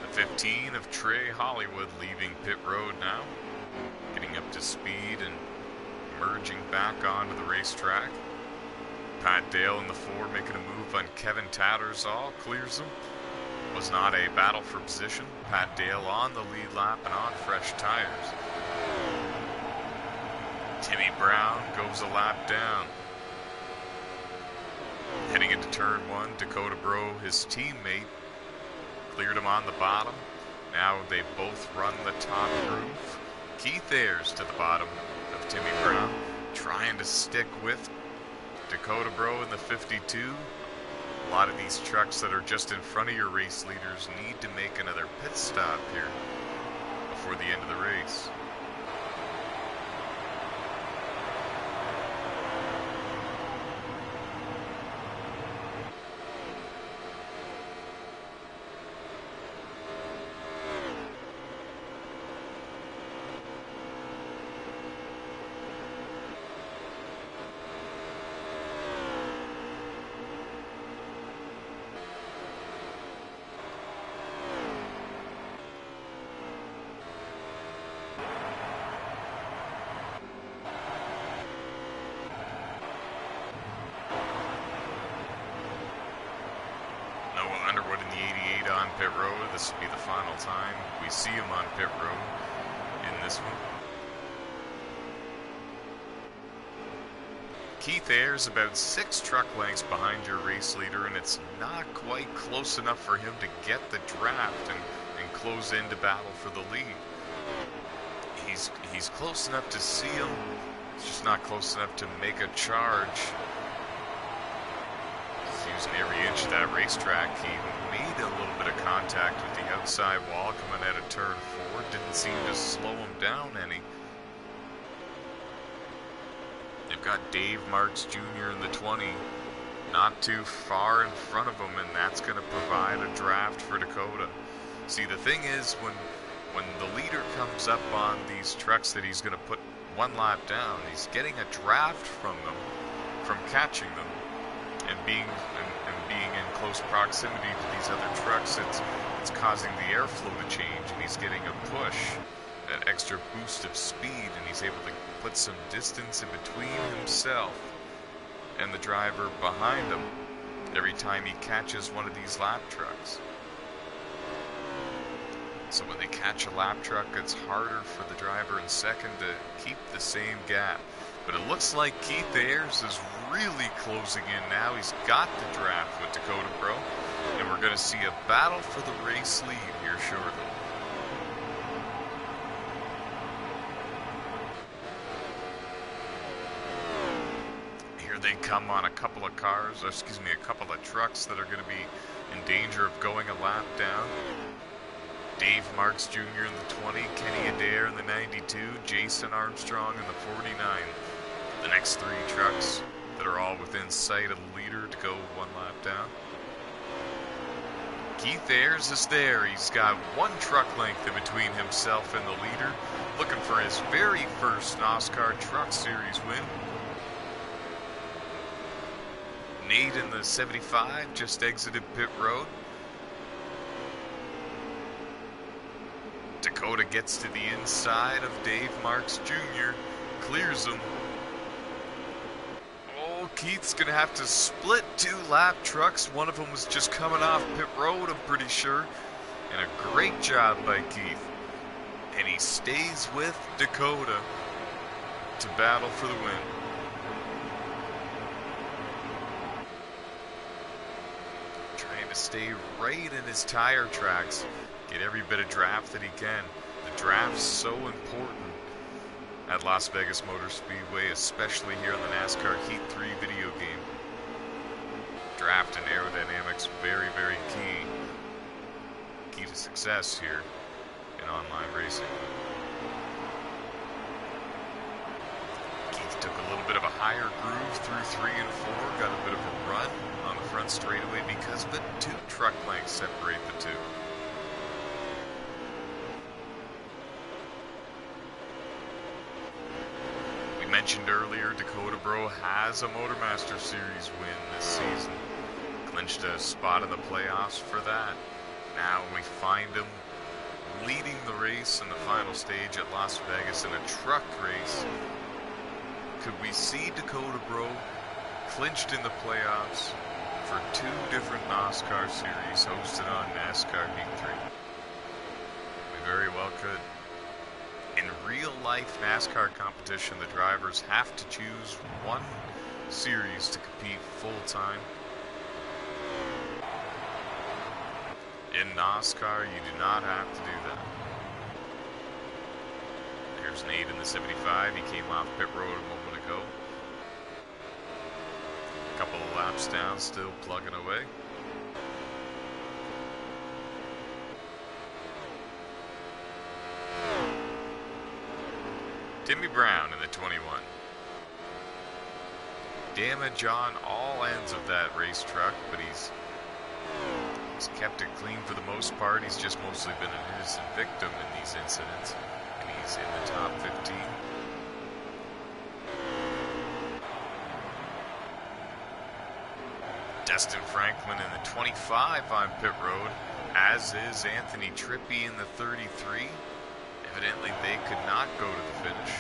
The 15 of Trey Hollywood leaving pit road now, getting up to speed and merging back onto the racetrack. Pat Dale in the 4 making a move on Kevin Tattersall, clears him. Was not a battle for position. Pat Dale on the lead lap and on fresh tires. Timmy Brown goes a lap down. Heading into turn 1, Dakota Bro, his teammate, cleared him on the bottom. Now they both run the top groove. Keith Ayers to the bottom of Timmy Brown, trying to stick with Dakota Bro in the 52. A lot of these trucks that are just in front of your race leaders need to make another pit stop here before the end of the race. Pit road. This will be the final time we see him on pit road in this one. Keith Ayers about 6 truck lengths behind your race leader, and it's not quite close enough for him to get the draft and close into battle for the lead. He's close enough to see him, it's just not close enough to make a charge. He's using every inch of that racetrack. He made a little bit of contact with the outside wall coming out of turn 4. Didn't seem to slow him down any. They've got Dave Marks Jr. in the 20, not too far in front of him, and that's going to provide a draft for Dakota. See, the thing is, when the leader comes up on these trucks that he's going to put one lap down, he's getting a draft from them, from catching them, and being in close proximity to these other trucks. It's causing the airflow to change, and he's getting a push, that extra boost of speed, and he's able to put some distance in between himself and the driver behind him every time he catches one of these lap trucks. So when they catch a lap truck, it's harder for the driver in second to keep the same gap. But it looks like Keith Ayers is really closing in now. He's got the draft with Dakota Bro, and we're going to see a battle for the race lead here shortly. Here they come on a couple of cars, or excuse me, a couple of trucks that are going to be in danger of going a lap down. Dave Marks Jr. in the 20, Kenny Adair in the 92, Jason Armstrong in the 49. The next 3 trucks that are all within sight of the leader to go one lap down. Keith Ayers is there. He's got 1 truck length in between himself and the leader, looking for his very first NOSSCAR Truck Series win. Nate in the 75 just exited pit road. Dakota gets to the inside of Dave Marks Jr., clears him. Oh, Keith's going to have to split 2 lap trucks. One of them was just coming off pit road, I'm pretty sure. And a great job by Keith. And he stays with Dakota to battle for the win. Trying to stay right in his tire tracks. Get every bit of draft that he can. The draft's so important at Las Vegas Motor Speedway, especially here on the NASCAR Heat 3 video game. Draft and aerodynamics, very, very key. Key to success here in online racing. Keith took a little bit of a higher groove through 3 and 4, got a bit of a run on the front straightaway because of the 2 truck lengths separate the 2. mentioned earlier, Dakota Bro has a Motormaster Series win this season. Clinched a spot in the playoffs for that. Now we find him leading the race in the final stage at Las Vegas in a truck race. Could we see Dakota Bro clinched in the playoffs for 2 different NOSSCAR series hosted on NASCAR Heat 3? We very well could. In real life NASCAR competition, the drivers have to choose one series to compete full time. In NOSSCAR, you do not have to do that. There's Nate in the 75. He came off pit road a moment ago. Couple of laps down, still plugging away. Timmy Brown in the 21. Damage on all ends of that race truck, but he's kept it clean for the most part. He's just mostly been an innocent victim in these incidents, and he's in the top 15. Destin Franklin in the 25 on pit road, as is Anthony Trippi in the 33. Evidently they could not go to the finish.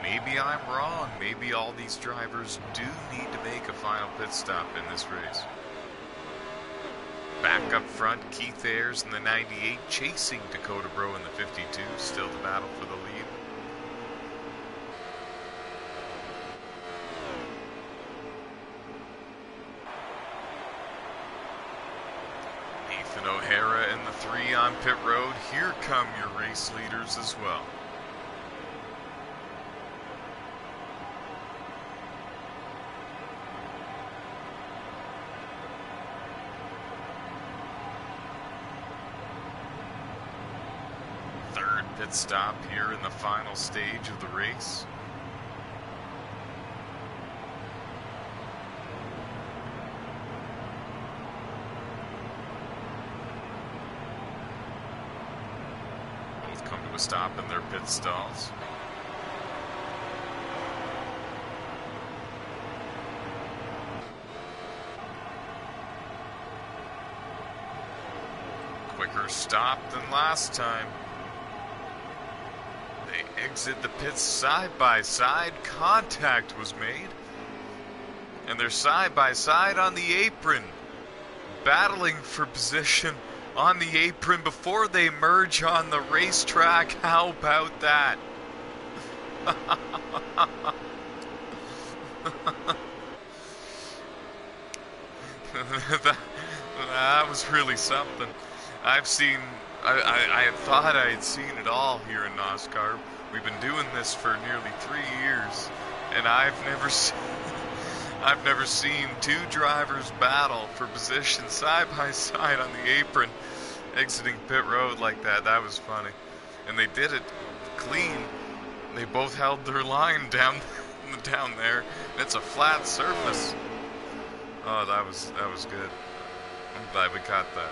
Maybe I'm wrong. Maybe all these drivers do need to make a final pit stop in this race. Back up front, Keith Ayers in the 98 chasing Dakota Bro in the 52. Still the battle for the lead. Nathan O'Hara in the 3 on pit road. Here come your race leaders as well. Third pit stop here in the final stage of the race. Come to a stop in their pit stalls. Quicker stop than last time. They exit the pits side by side. Contact was made. And they're side by side on the apron, battling for position on the apron before they merge on the racetrack. How about that? that was really something. I thought I had seen it all here in NOSSCAR. We've been doing this for nearly 3 years, and I've never seen 2 drivers battle for position side by side on the apron, exiting pit road like that. That was funny. And they did it clean. They both held their line down there. It's a flat surface. Oh, that was good. I'm glad we caught that.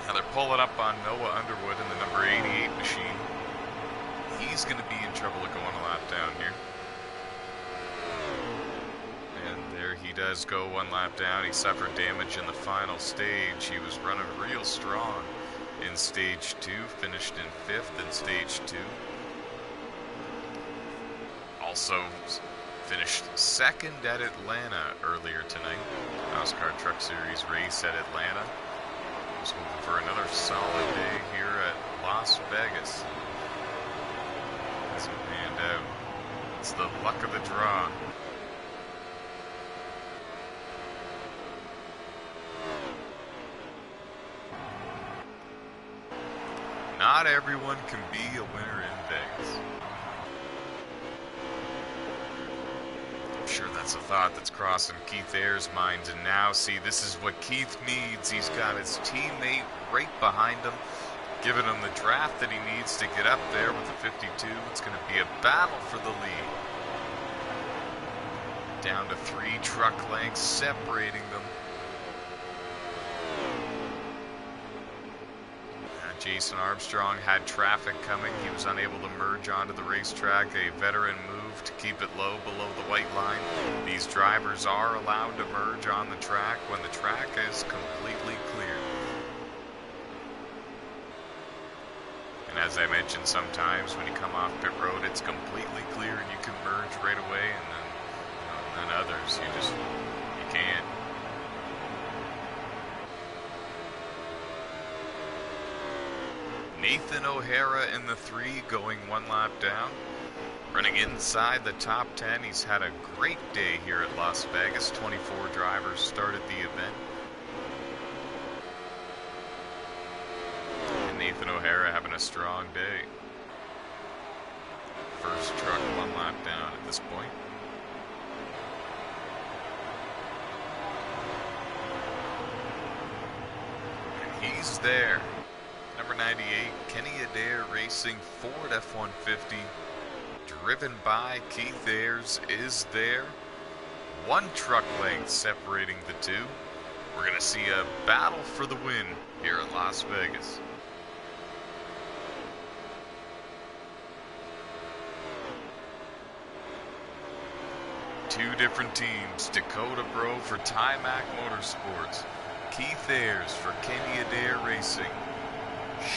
Now they're pulling up on Noah Underwood in the number 88 machine. He's going to be in trouble of going a lap down here. And there he does go 1 lap down. He suffered damage in the final stage. He was running real strong in stage 2, finished in 5th in stage 2. Also finished 2nd at Atlanta earlier tonight. NASCAR Truck Series race at Atlanta. Was hoping for another solid day here at Las Vegas. Hasn't panned out. It's the luck of the draw. Not everyone can be a winner in Vegas. I'm sure that's a thought that's crossing Keith Ayers' mind, and now, see, this is what Keith needs. He's got his teammate right behind him, giving him the draft that he needs to get up there with the 52. It's going to be a battle for the lead. Down to 3 truck lengths separating them. Jason Armstrong had traffic coming. He was unable to merge onto the racetrack. A veteran move to keep it low below the white line. These drivers are allowed to merge on the track when the track is completely clear. And as I mentioned, sometimes when you come off pit road, it's completely clear and you can merge right away, and then others, you can't. Nathan O'Hara in the 3, going 1 lap down. Running inside the top 10. He's had a great day here at Las Vegas. 24 drivers started the event. And Nathan O'Hara having a strong day. First truck 1 lap down at this point. And he's there. Number 98, Kenny Adair Racing Ford F-150, driven by Keith Ayers, is there. 1 truck length separating the two. We're going to see a battle for the win here at Las Vegas. Two different teams, Dakota Bro for Timac Motorsports, Keith Ayers for Kenny Adair Racing.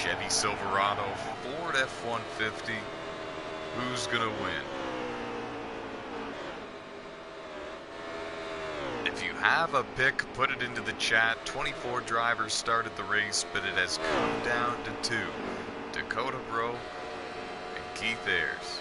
Chevy Silverado, Ford F-150. Who's gonna win? If you have a pick, put it into the chat. 24 drivers started the race, but it has come down to 2. Dakota Bro and Keith Ayers.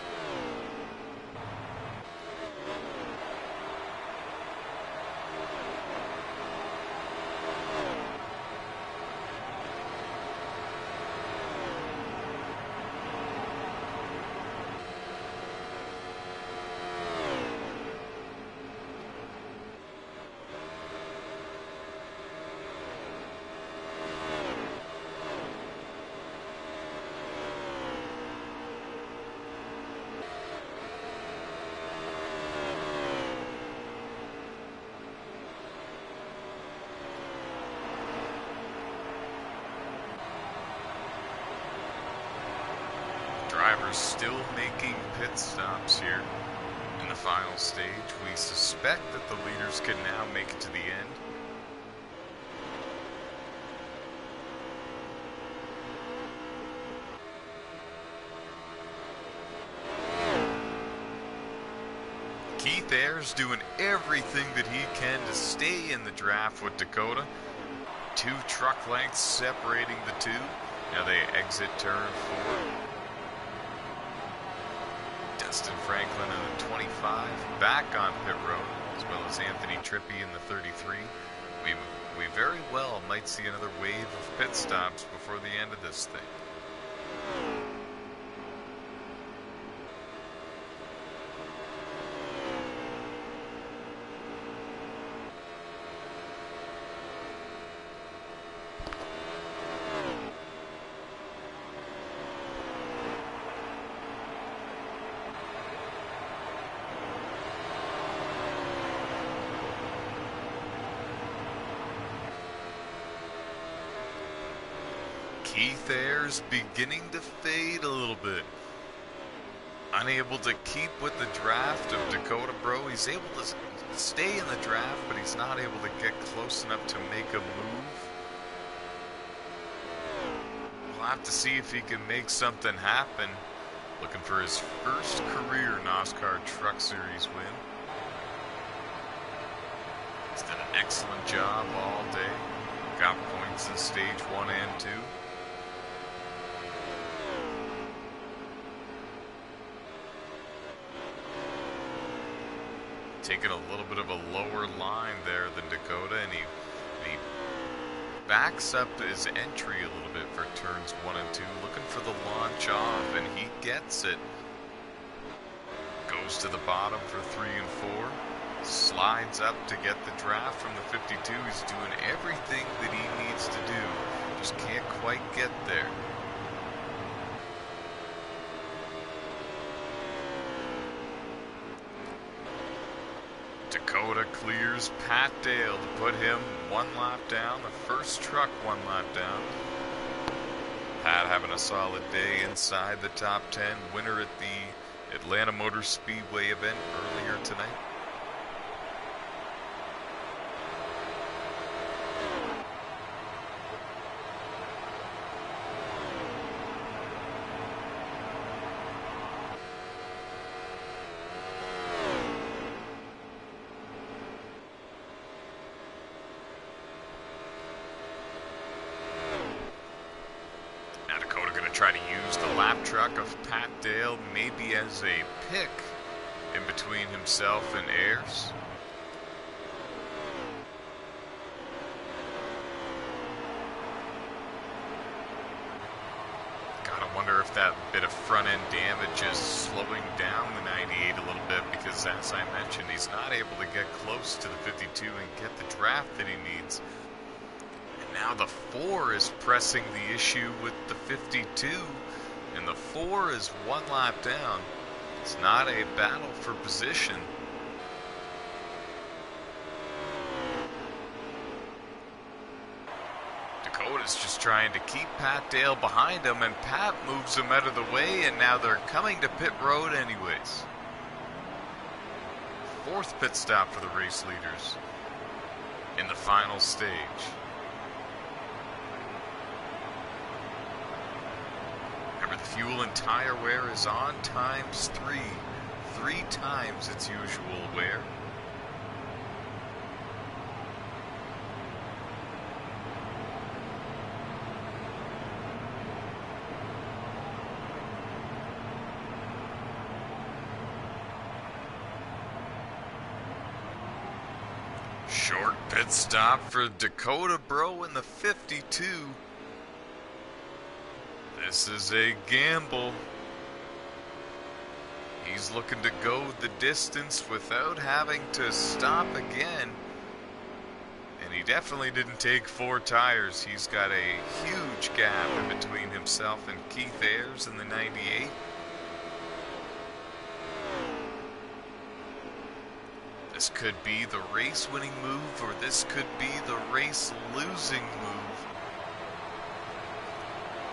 Drivers still making pit stops here in the final stage. We suspect that the leaders can now make it to the end. Keith Ayers doing everything that he can to stay in the draft with Dakota. 2 truck lengths separating the two. Now they exit turn 4. Dustin Franklin in the 25, back on pit road, as well as Anthony Trippi in the 33. We very well might see another wave of pit stops before the end of this thing. Keith Ayers beginning to fade a little bit. Unable to keep with the draft of Dakota Bro. He's able to stay in the draft, but he's not able to get close enough to make a move. We'll have to see if he can make something happen. Looking for his first career NOSSCAR Truck Series win. He's done an excellent job all day. Got points in stage 1 and 2. Taking a little bit of a lower line there than Dakota, and he backs up his entry a little bit for turns 1 and 2, looking for the launch off, and he gets it. Goes to the bottom for 3 and 4, slides up to get the draft from the 52. He's doing everything that he needs to do, just can't quite get there. Dakota clears Pat Dale to put him 1 lap down, the first truck 1 lap down. Pat having a solid day inside the top 10, winner at the Atlanta Motor Speedway event earlier tonight. Try to use the lap truck of Pat Dale maybe as a pick in between himself and Ayers. Gotta wonder if that bit of front end damage is slowing down the 98 a little bit, because as I mentioned, he's not able to get close to the 52 and get the draft that he needs. Now the 4 is pressing the issue with the 52, and the 4 is one lap down. It's not a battle for position. Dakota's just trying to keep Pat Dale behind him, and Pat moves him out of the way, and now they're coming to pit road anyways. 4th pit stop for the race leaders in the final stage. The fuel and tire wear is on times 3. 3 times its usual wear. Short pit stop for Dakota Bro in the 52. This is a gamble. He's looking to go the distance without having to stop again. And he definitely didn't take 4 tires. He's got a huge gap in between himself and Keith Ayers in the 98. This could be the race-winning move, or this could be the race-losing move.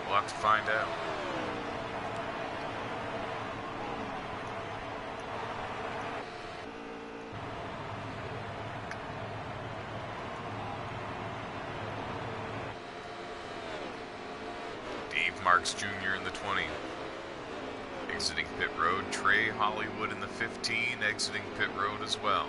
We'll have to find out. Dave Marks Jr. in the 20. Exiting pit road. Trey Hollywood in the 15, exiting pit road as well.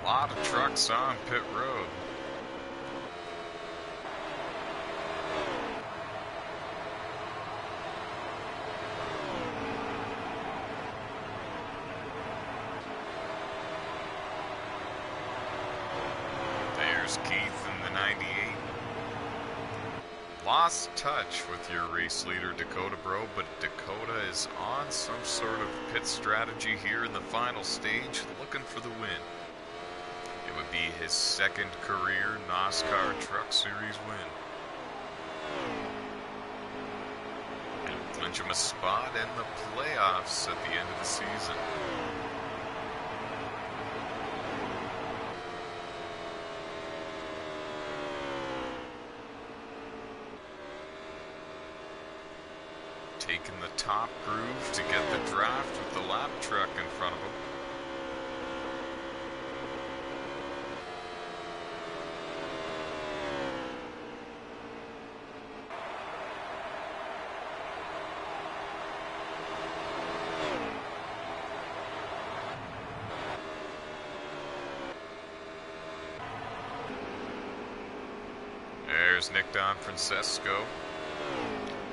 A lot of trucks on pit road. There's Keith in the 98. Lost touch with your race leader, Dakota Bro, but Dakota is on some sort of pit strategy here in the final stage, looking for the win. It would be his 2nd career NOSSCAR Truck Series win. And clinch him a spot in the playoffs at the end of the season. Taking the top groove to get the draft with the lap truck in front of him. There's Nick Don Francesco.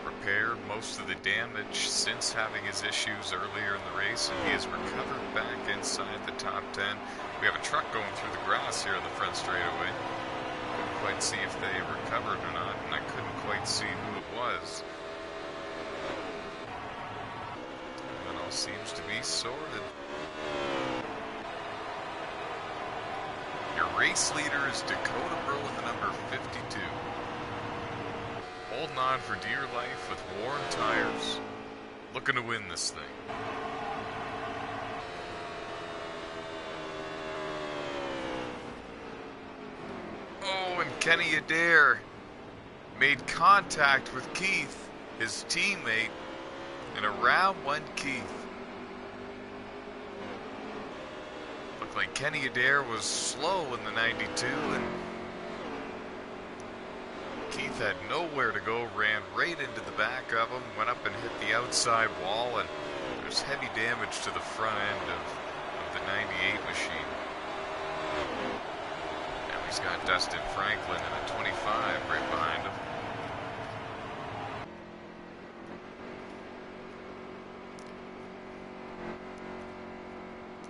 Repaired most of the damage since having his issues earlier in the race, and he has recovered back inside the top 10. We have a truck going through the grass here in the front straightaway. quite see if they recovered or not, and I couldn't quite see who it was. It all seems to be sorted. Your race leader is Dakota Bro in the number 52. Holding on for dear life with worn tires. Looking to win this thing. Oh, and Kenny Adair made contact with Keith, his teammate, and around went Keith. Looked like Kenny Adair was slow in the 92, and Keith had nowhere to go, ran right into the back of him, went up and hit the outside wall, and there's heavy damage to the front end of the 98 machine. Now he's got Dustin Franklin in a 25 right behind him.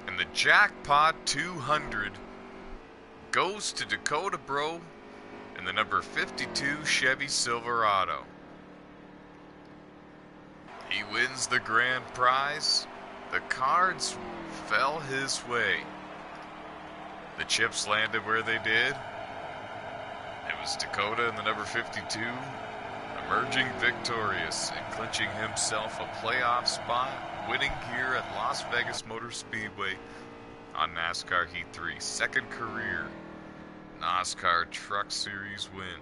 And the Jackpot 200 goes to Dakota Bro in the number 52 Chevy Silverado. He wins the grand prize. The cards fell his way. The chips landed where they did. It was Dakota in the number 52 emerging victorious and clinching himself a playoff spot, winning here at Las Vegas Motor Speedway on NASCAR Heat 3. Second career NOSSCAR Truck Series win.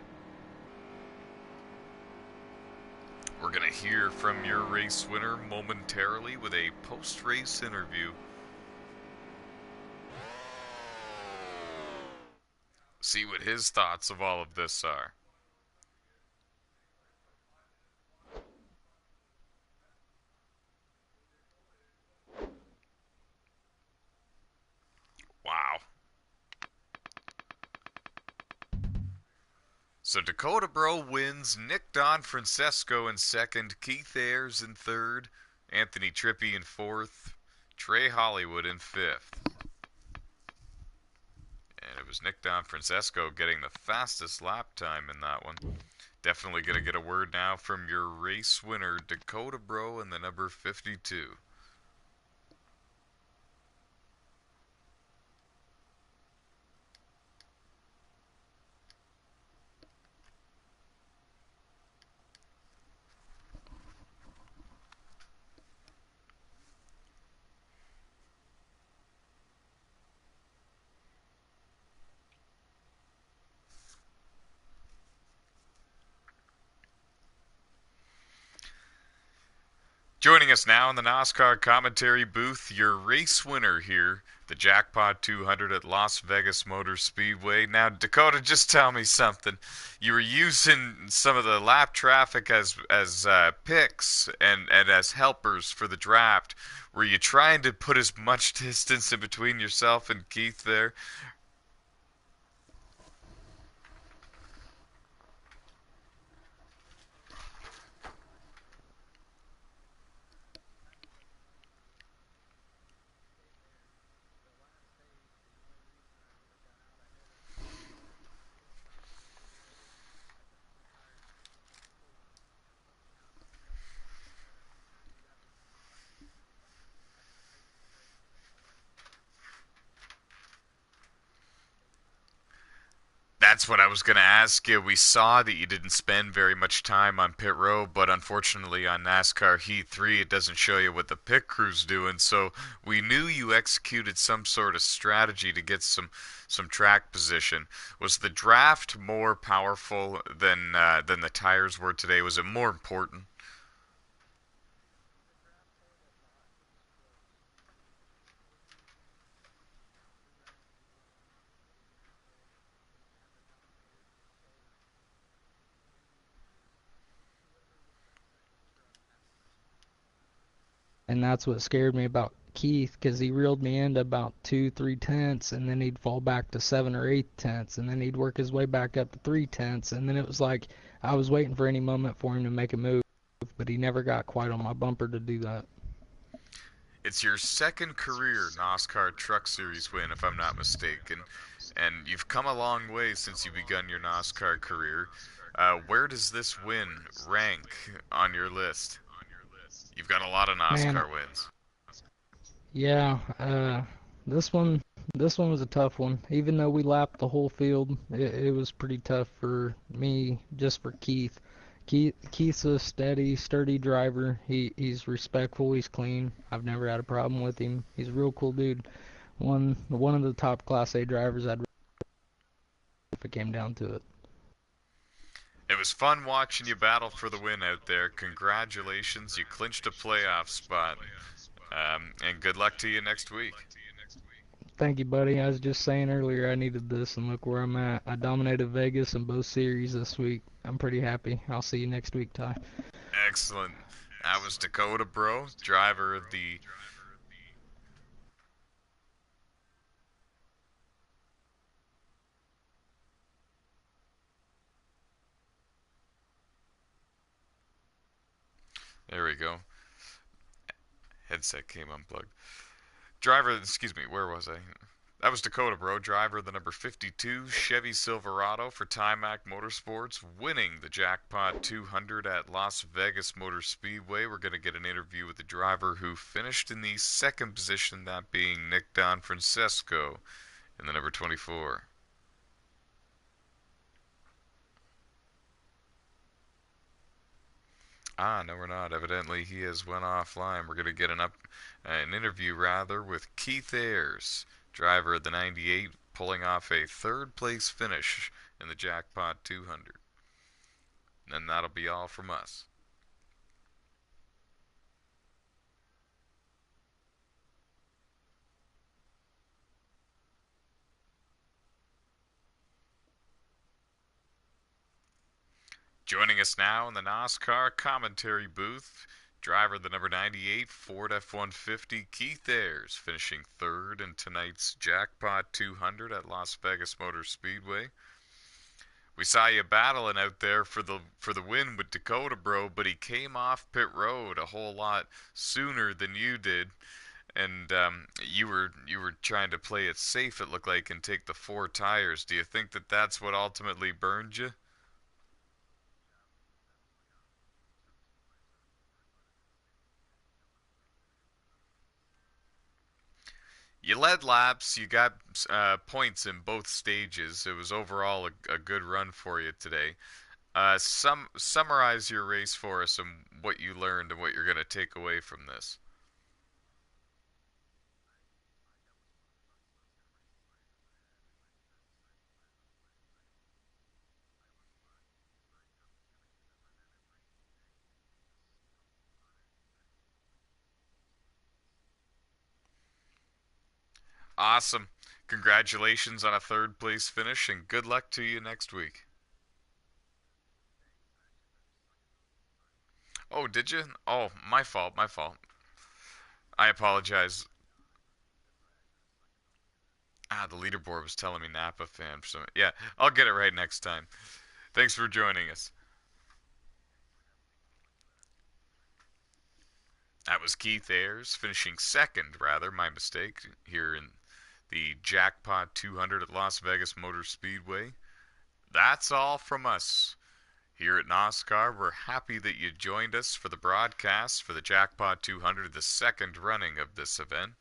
We're going to hear from your race winner momentarily with a post-race interview. See what his thoughts of all of this are. Wow. So Dakota Bro wins, Nick Don Francesco in second, Keith Ayers in third, Anthony Trippi in fourth, Trey Hollywood in fifth. And it was Nick Don Francesco getting the fastest lap time in that one. Definitely going to get a word now from your race winner, Dakota Bro in the number 52. Joining us now in the NOSSCAR commentary booth, your race winner here, the Jackpot 200 at Las Vegas Motor Speedway. Now, Dakota, just tell me something. You were using some of the lap traffic as picks and as helpers for the draft. Were you trying to put as much distance in between yourself and Keith there? That's what I was going to ask you. We saw that you didn't spend very much time on pit road, but unfortunately on NASCAR Heat 3 it doesn't show you what the pit crew's doing, so we knew you executed some sort of strategy to get some track position. Was the draft more powerful than the tires were today? Was it more important? And that's what scared me about Keith, because he reeled me into about 2-3 tenths, and then he'd fall back to 7 or 8 tenths, and then he'd work his way back up to 3 tenths, and then it was like I was waiting for any moment for him to make a move, but he never got quite on my bumper to do that. It's your second career NOSSCAR Truck Series win, if I'm not mistaken. And you've come a long way since you begun your NASCAR career. Where does this win rank on your list? You've got a lot of Man, NASCAR wins. yeah, this one, this one was a tough one. Even though we lapped the whole field, it was pretty tough for me, just for Keith. Keith's a steady, sturdy driver. He's respectful. He's clean. I've never had a problem with him. He's a real cool dude. One of the top Class A drivers I'd if it came down to it. It was fun watching you battle for the win out there. Congratulations, you clinched a playoff spot. And good luck to you next week. Thank you, buddy. I was just saying earlier I needed this, and look where I'm at. I dominated Vegas in both series this week. I'm pretty happy. I'll see you next week, Ty. Excellent. That was Dakota Bro, driver of the. There we go. Headset came unplugged. Excuse me, where was I? That was Dakota Bro, driver of the number 52 Chevy Silverado for Timac Motorsports, winning the Jackpot 200 at Las Vegas Motor Speedway. We're going to get an interview with the driver who finished in the second position, that being Nick Don Francesco in the number 24. Ah, no, we're not. Evidently, he has went offline. We're going to get an interview rather with Keith Ayers, driver of the 98, pulling off a third place finish in the Jackpot 200. And that'll be all from us. Joining us now in the NOSSCAR commentary booth, driver of the number 98 Ford F-150, Keith Ayers, finishing third in tonight's Jackpot 200 at Las Vegas Motor Speedway. We saw you battling out there for the win with Dakota Bro, but he came off pit road a whole lot sooner than you did, and you were trying to play it safe. It looked like, and take the four tires. Do you think that that's what ultimately burned you? You led laps. You got points in both stages. It was overall a good run for you today. Summarize your race for us and what you learned and what you're going to take away from this. Awesome. Congratulations on a third place finish and good luck to you next week. Oh, did you? Oh, my fault, my fault. I apologize. Ah, the leaderboard was telling me Napa fan. So yeah, I'll get it right next time. Thanks for joining us. That was Keith Ayers finishing second, rather, my mistake, here in the Jackpot 200 at Las Vegas Motor Speedway. That's all from us. Here at NOSSCAR, we're happy that you joined us for the broadcast for the Jackpot 200, the second running of this event.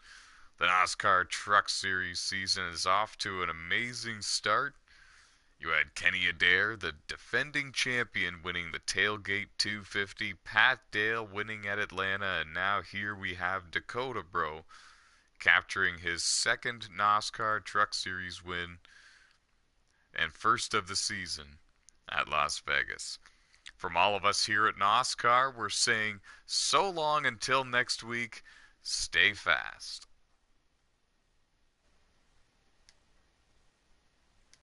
The NOSSCAR Truck Series season is off to an amazing start. You had Kenny Adair, the defending champion, winning the Tailgate 250, Pat Dale winning at Atlanta, and now here we have Dakota Bro capturing his second NOSSCAR Truck Series win and first of the season at Las Vegas. From all of us here at NOSSCAR, we're saying so long until next week. Stay fast.